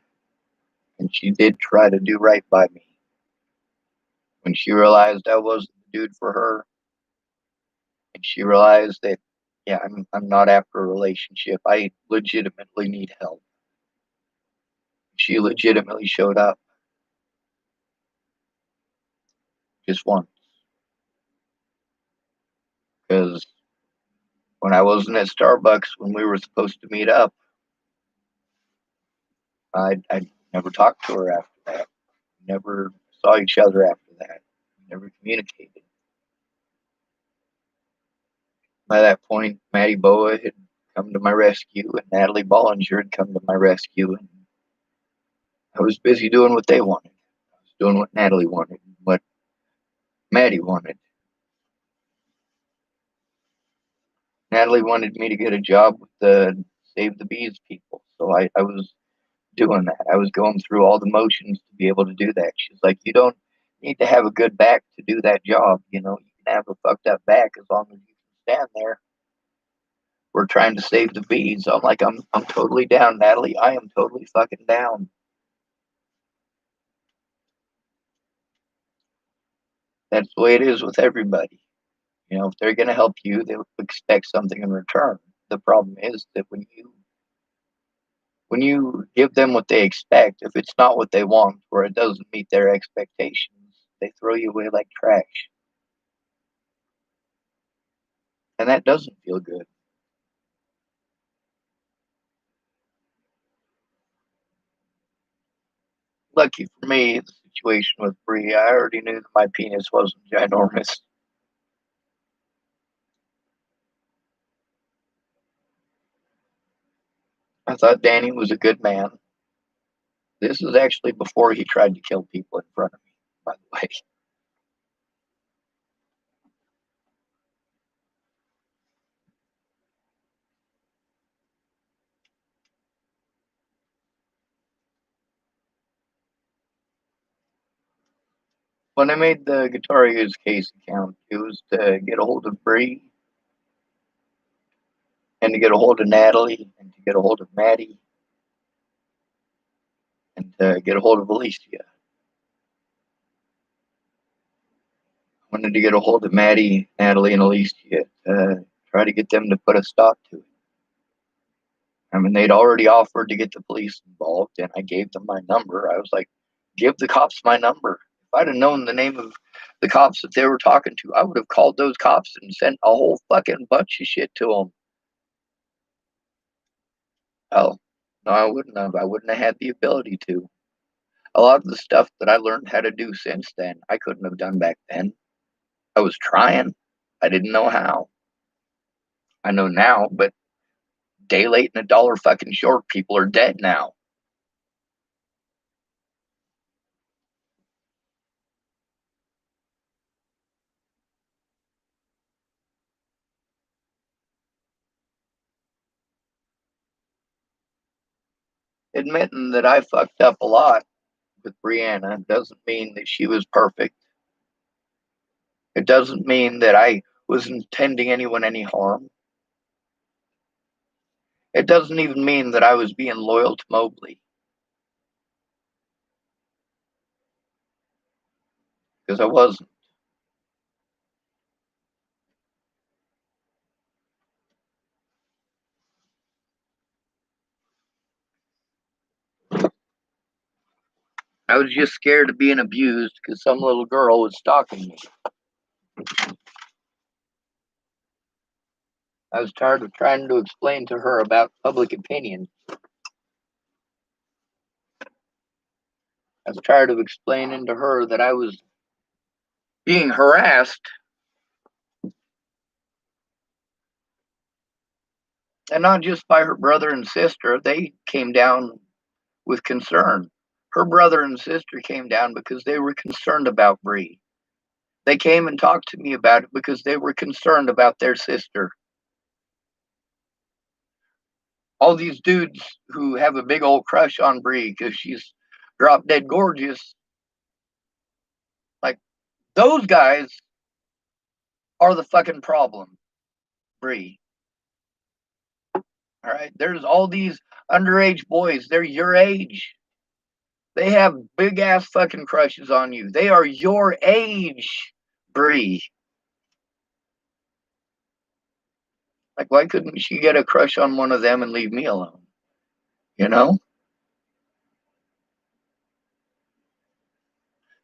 and she did try to do right by me. When she realized I wasn't the dude for her, and she realized that, yeah, I'm not after a relationship. I legitimately need help. She legitimately showed up just once. Because when I wasn't at Starbucks when we were supposed to meet up, I never talked to her after that. Never saw each other after that. Never communicated. By that point, Maddie Boa had come to my rescue, and Natalie Bollinger had come to my rescue, and I was busy doing what they wanted. I was doing what Natalie wanted, what Maddie wanted. Natalie wanted me to get a job with the Save the Bees people, so I was doing that. I was going through all the motions to be able to do that. She's like, you don't need to have a good back to do that job. You know, you can have a fucked up back as long as you can stand there. We're trying to save the bees. I'm like, I'm totally down, Natalie. I am totally fucking down. That's the way it is with everybody. You know, if they're gonna help you, they'll expect something in return. The problem is that when you give them what they expect, if it's not what they want or it doesn't meet their expectations, they throw you away like trash. And that doesn't feel good. Lucky for me, the situation with Bree, I already knew that my penis wasn't ginormous. I thought Danny was a good man. This is actually before he tried to kill people in front of me, by the way. When I made the guitar use case account, it was to get a hold of Bree and to get a hold of Natalie and to get a hold of Maddie and to get a hold of Alicia. I wanted to get a hold of Maddie, Natalie, and Alicia to try to get them to put a stop to it. I mean, they'd already offered to get the police involved, and I gave them my number. I was like, give the cops my number. If I'd have known the name of the cops that they were talking to, I would have called those cops and sent a whole fucking bunch of shit to them. Oh, no, I wouldn't have. I wouldn't have had the ability to. A lot of the stuff that I learned how to do since then, I couldn't have done back then. I was trying. I didn't know how. I know now, but day late and a dollar fucking short, people are dead now. Admitting that I fucked up a lot with Brianna doesn't mean that she was perfect. It doesn't mean that I was intending anyone any harm. It doesn't even mean that I was being loyal to Mobley, because I wasn't. I was just scared of being abused because some little girl was stalking me. I was tired of trying to explain to her about public opinion. I was tired of explaining to her that I was being harassed, and not just by her brother and sister. They came down with concern. Her brother and sister came down because they were concerned about Bree. They came and talked to me about it because they were concerned about their sister. All these dudes who have a big old crush on Bree because she's drop dead gorgeous, like, those guys are the fucking problem, Bree. All right, there's all these underage boys. They're your age. They have big ass fucking crushes on you. They are your age, Bree. Like, why couldn't she get a crush on one of them and leave me alone? You know?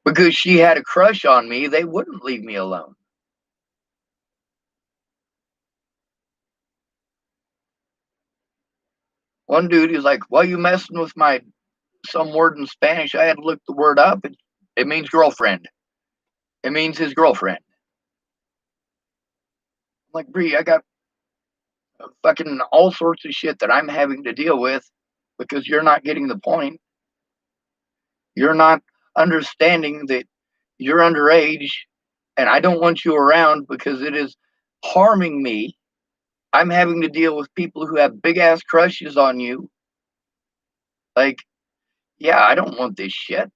Because she had a crush on me, they wouldn't leave me alone. One dude is like, why are you messing with some word in Spanish? I had to look the word up. It means girlfriend. It means his girlfriend. I'm like, Bree, I got fucking all sorts of shit that I'm having to deal with because you're not getting the point. You're not understanding that you're underage and I don't want you around because it is harming me. I'm having to deal with people who have big ass crushes on you. Like, yeah, I don't want this shit.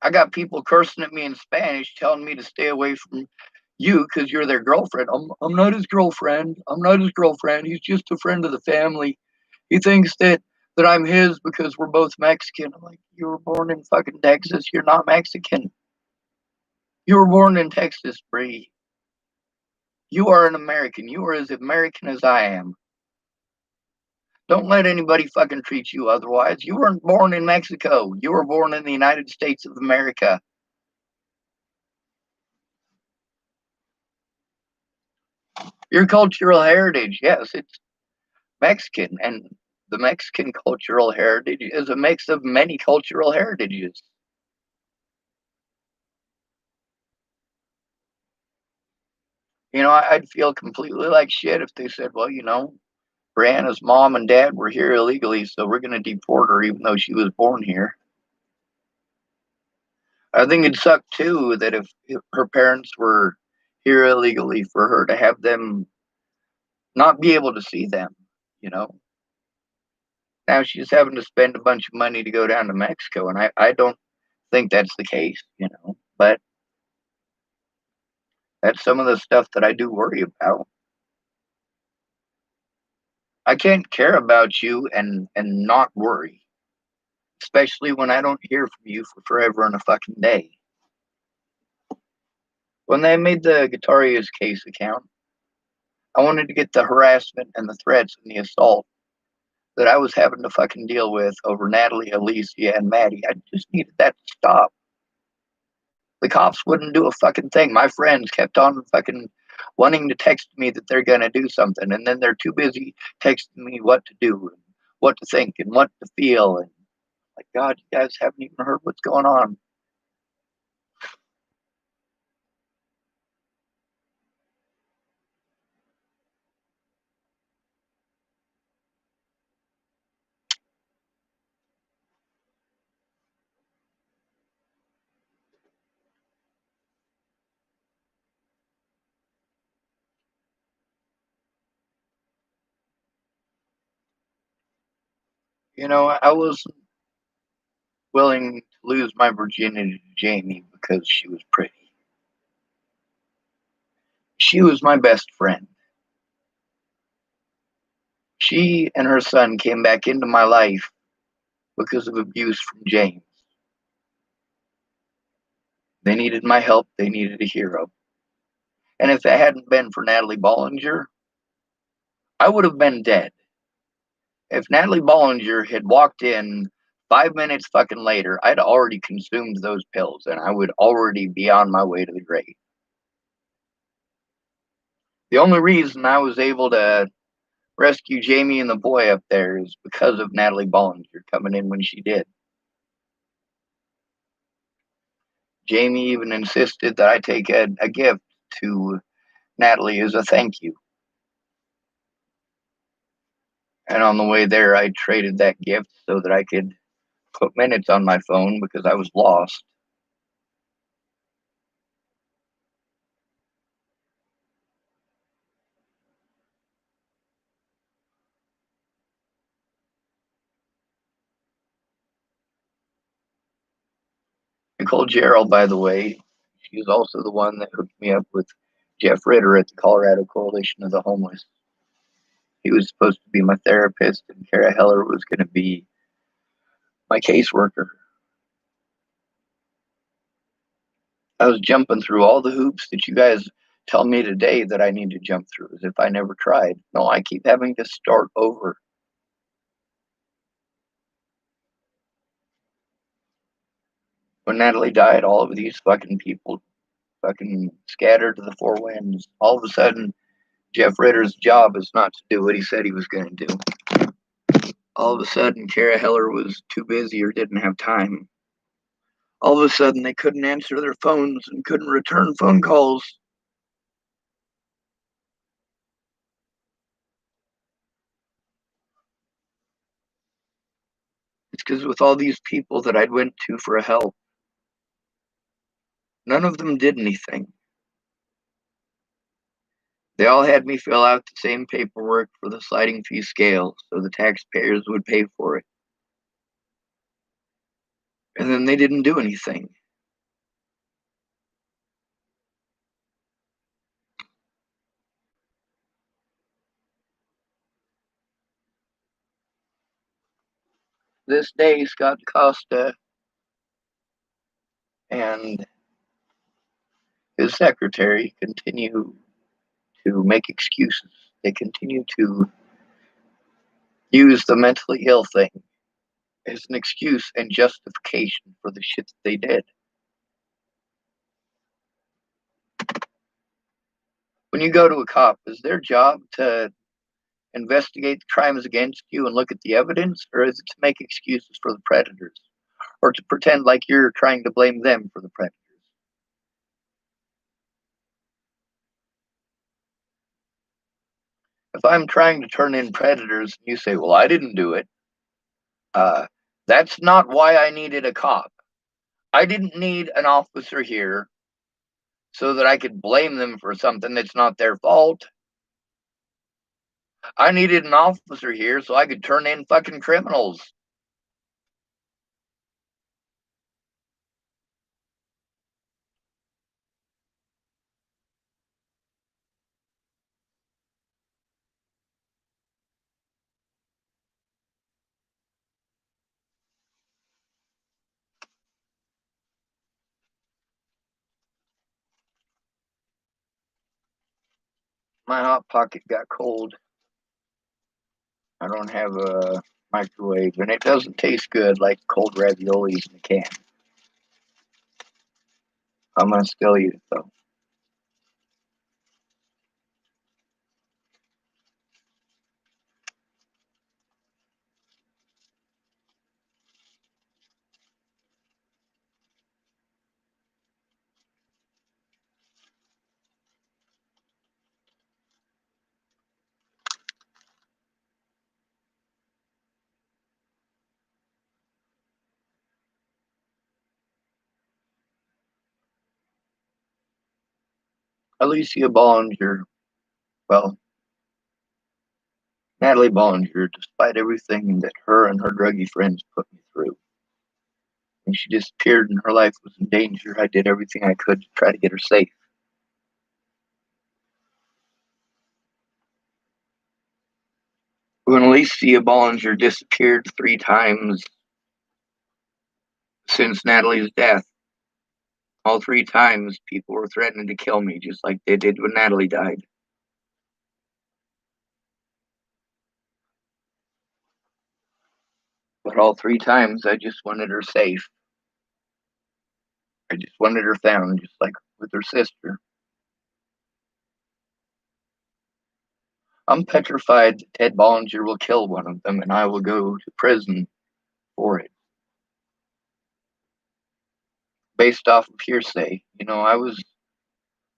I got people cursing at me in Spanish, telling me to stay away from you because you're their girlfriend. I'm not his girlfriend. I'm not his girlfriend. He's just a friend of the family. He thinks that I'm his because we're both Mexican. I'm like, you were born in fucking Texas. You're not Mexican. You were born in Texas, Bree. You are an American. You are as American as I am. Don't let anybody fucking treat you otherwise. You weren't born in Mexico. You were born in the United States of America. Your cultural heritage, yes, it's Mexican, and the Mexican cultural heritage is a mix of many cultural heritages. You know, I'd feel completely like shit if they said, well, Brianna's mom and dad were here illegally, so we're going to deport her even though she was born here. I think it'd suck too that if her parents were here illegally, for her to have them not be able to see them, you know. Now she's having to spend a bunch of money to go down to Mexico, and I don't think that's the case, but that's some of the stuff that I do worry about. I can't care about you and not worry, especially when I don't hear from you for forever and a fucking day. When they made the Guitaria's case account, I wanted to get the harassment and the threats and the assault that I was having to fucking deal with over Natalie, Alicia, and Maddie. I just needed that to stop. The cops wouldn't do a fucking thing. My friends kept on fucking wanting to text me that they're gonna do something, and then they're too busy texting me what to do and what to think and what to feel. And like, God, you guys haven't even heard what's going on. I wasn't willing to lose my virginity to Jamie because she was pretty. She was my best friend. She and her son came back into my life because of abuse from James. They needed my help. They needed a hero. And if it hadn't been for Natalie Bollinger, I would have been dead. If Natalie Bollinger had walked in 5 minutes fucking later, I'd already consumed those pills and I would already be on my way to the grave. The only reason I was able to rescue Jamie and the boy up there is because of Natalie Bollinger coming in when she did. Jamie even insisted that I take a gift to Natalie as a thank you. And on the way there, I traded that gift so that I could put minutes on my phone because I was lost. Nicole Gerald, by the way, she was also the one that hooked me up with Jeff Ritter at the Colorado Coalition of the Homeless. He was supposed to be my therapist, and Kara Heller was going to be my caseworker. I was jumping through all the hoops that you guys tell me today that I need to jump through as if I never tried. No, I keep having to start over. When Natalie died, all of these fucking people fucking scattered to the four winds. All of a sudden, Jeff Ritter's job is not to do what he said he was going to do. All of a sudden, Kara Heller was too busy or didn't have time. All of a sudden, they couldn't answer their phones and couldn't return phone calls. It's because with all these people that I'd went to for help, none of them did anything. They all had me fill out the same paperwork for the sliding fee scale so the taxpayers would pay for it. And then they didn't do anything. This day, Scott Costa and his secretary continue to make excuses. They continue to use the mentally ill thing as an excuse and justification for the shit that they did. When you go to a cop, is their job to investigate the crimes against you and look at the evidence, or is it to make excuses for the predators, or to pretend like you're trying to blame them for the predators? If I'm trying to turn in predators and you say, well, I didn't do it, uh, that's not why I needed a cop. I didn't need an officer here so that I could blame them for something that's not their fault. I needed an officer here so I could turn in fucking criminals. My Hot Pocket got cold. I don't have a microwave, and it doesn't taste good like cold raviolis in a can. I'm gonna still eat it though. Alicia Bollinger, well, Natalie Bollinger, despite everything that her and her druggy friends put me through, when she disappeared and her life was in danger, I did everything I could to try to get her safe. When Alicia Bollinger disappeared 3 times since Natalie's death, all 3 times people were threatening to kill me, just like they did when Natalie died. But all 3 times, I just wanted her safe. I just wanted her found, just like with her sister. I'm petrified that Ted Bollinger will kill one of them and I will go to prison for it. Based off of hearsay. I was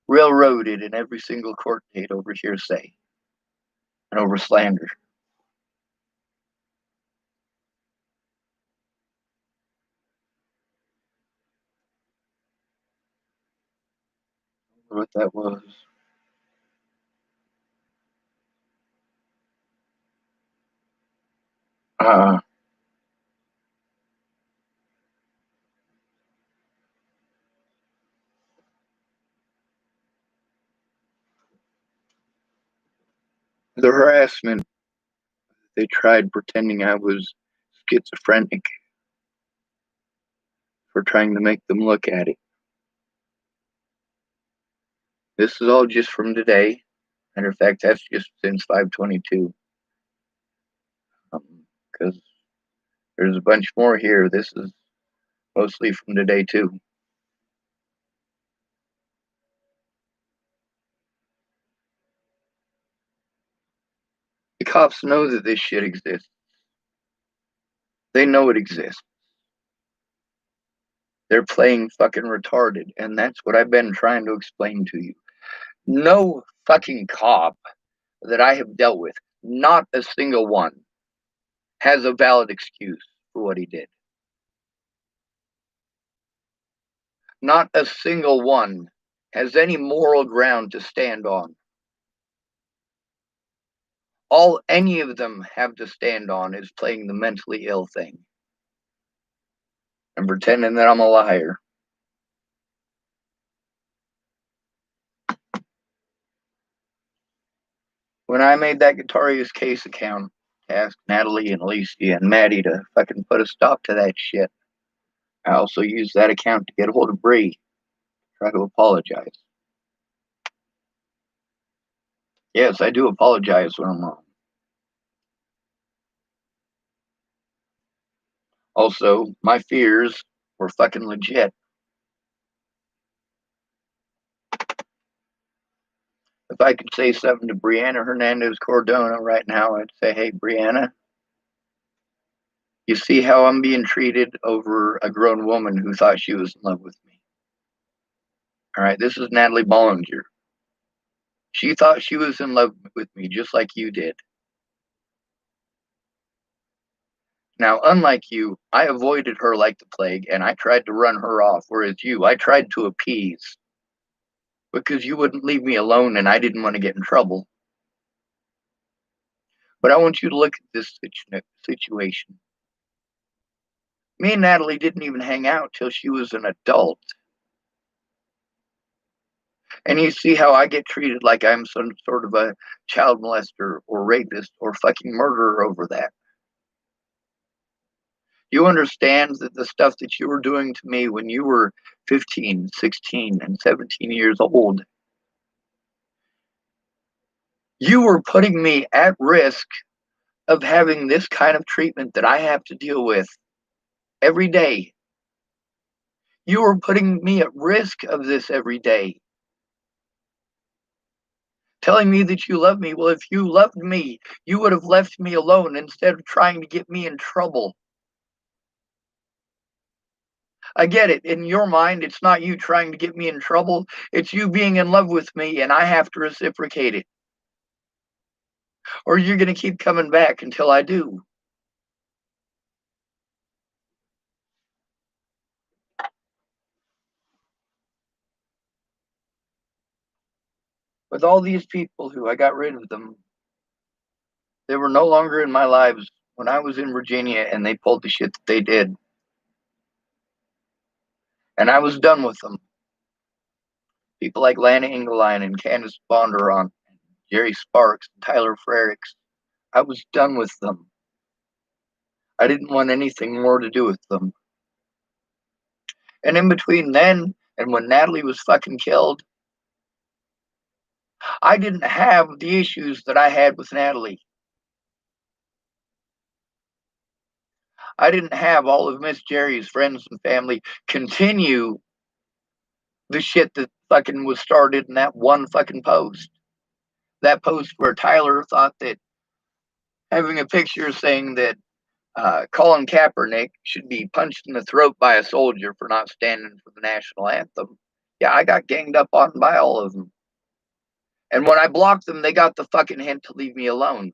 railroaded in every single court date over hearsay and over slander. What that was. Uh, the harassment, they tried pretending I was schizophrenic for trying to make them look at it. This is all just from today. Matter of fact, that's just since 5/22. Because there's a bunch more here. This is mostly from today, too. The cops know that this shit exists. They know it exists. They're playing fucking retarded, and that's what I've been trying to explain to you. No fucking cop that I have dealt with, not a single one, has a valid excuse for what he did. Not a single one has any moral ground to stand on. All any of them have to stand on is playing the mentally ill thing and pretending that I'm a liar. When I made that Guitarius case account to ask Natalie and Alicia and Maddie to fucking put a stop to that shit, I also used that account to get a hold of Bree, try to apologize. Yes, I do apologize when I'm wrong. Also, my fears were fucking legit. If I could say something to Brianna Hernandez-Cordona right now, I'd say, hey, Brianna, you see how I'm being treated over a grown woman who thought she was in love with me. All right, this is Natalie Bollinger. She thought she was in love with me just like you did. Now, unlike you, I avoided her like the plague and I tried to run her off, whereas you, I tried to appease because you wouldn't leave me alone and I didn't want to get in trouble. But I want you to look at this situation. Me and Natalie didn't even hang out till she was an adult. And you see how I get treated like I'm some sort of a child molester or rapist or fucking murderer over that. You understand that the stuff that you were doing to me when you were 15, 16, and 17 years old, You were putting me at risk of having this kind of treatment that I have to deal with every day. You were putting me at risk of this every day. Telling me that you love me. Well, if you loved me, you would have left me alone instead of trying to get me in trouble. I get it. In your mind, it's not you trying to get me in trouble. It's you being in love with me, and I have to reciprocate it. Or you're going to keep coming back until I do. With all these people who I got rid of them, they were no longer in my lives when I was in Virginia and they pulled the shit that they did. And I was done with them. People like Lana Engeline and Candace Bondurant, Jerry Sparks, and Tyler Frericks. I was done with them. I didn't want anything more to do with them. And in between then and when Natalie was fucking killed, I didn't have the issues that I had with Natalie. I didn't have all of Miss Jerry's friends and family continue the shit that fucking was started in that one fucking post. That post where Tyler thought that having a picture saying that Colin Kaepernick should be punched in the throat by a soldier for not standing for the national anthem. Yeah, I got ganged up on by all of them. And when I blocked them, they got the fucking hint to leave me alone.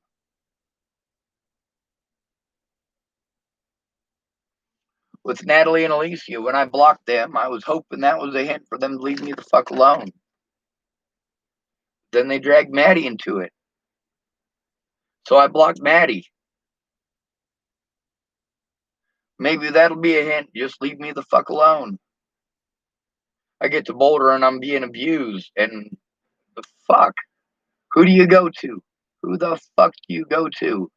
With Natalie and Alicia, when I blocked them, I was hoping that was a hint for them to leave me the fuck alone. Then they dragged Maddie into it. So I blocked Maddie. Maybe that'll be a hint. Just leave me the fuck alone. I get to Boulder and I'm being abused. And the fuck? Who do you go to? Who the fuck do you go to?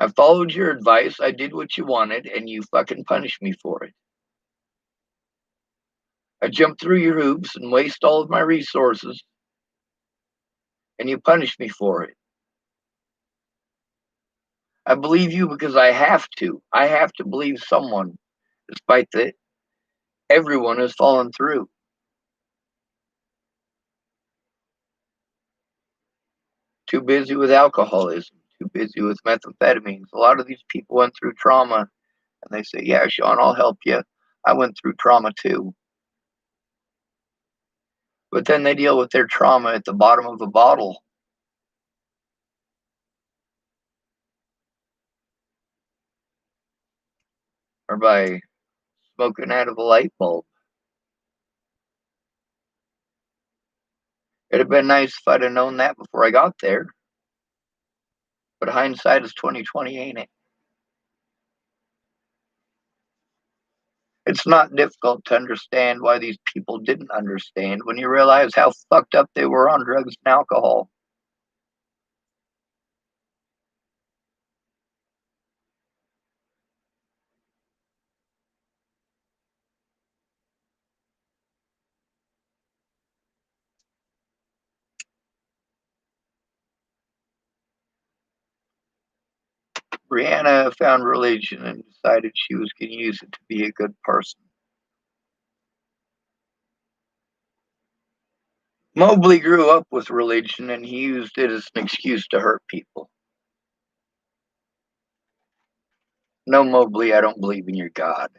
I followed your advice. I did what you wanted, and you fucking punished me for it. I jumped through your hoops and waste all of my resources, and you punished me for it. I believe you because I have to. I have to believe someone, despite that everyone has fallen through. Too busy with alcoholism, too busy with methamphetamines. A lot of these people went through trauma, and they say, "Yeah, Sean, I'll help you. I went through trauma too." But then they deal with their trauma at the bottom of a bottle. Or by smoking out of a light bulb. It'd have been nice if I'd have known that before I got there. But hindsight is 2020, ain't it? It's not difficult to understand why these people didn't understand when you realize how fucked up they were on drugs and alcohol. Brianna found religion and decided she was going to use it to be a good person. Mobley grew up with religion and he used it as an excuse to hurt people. No, Mobley, I don't believe in your God.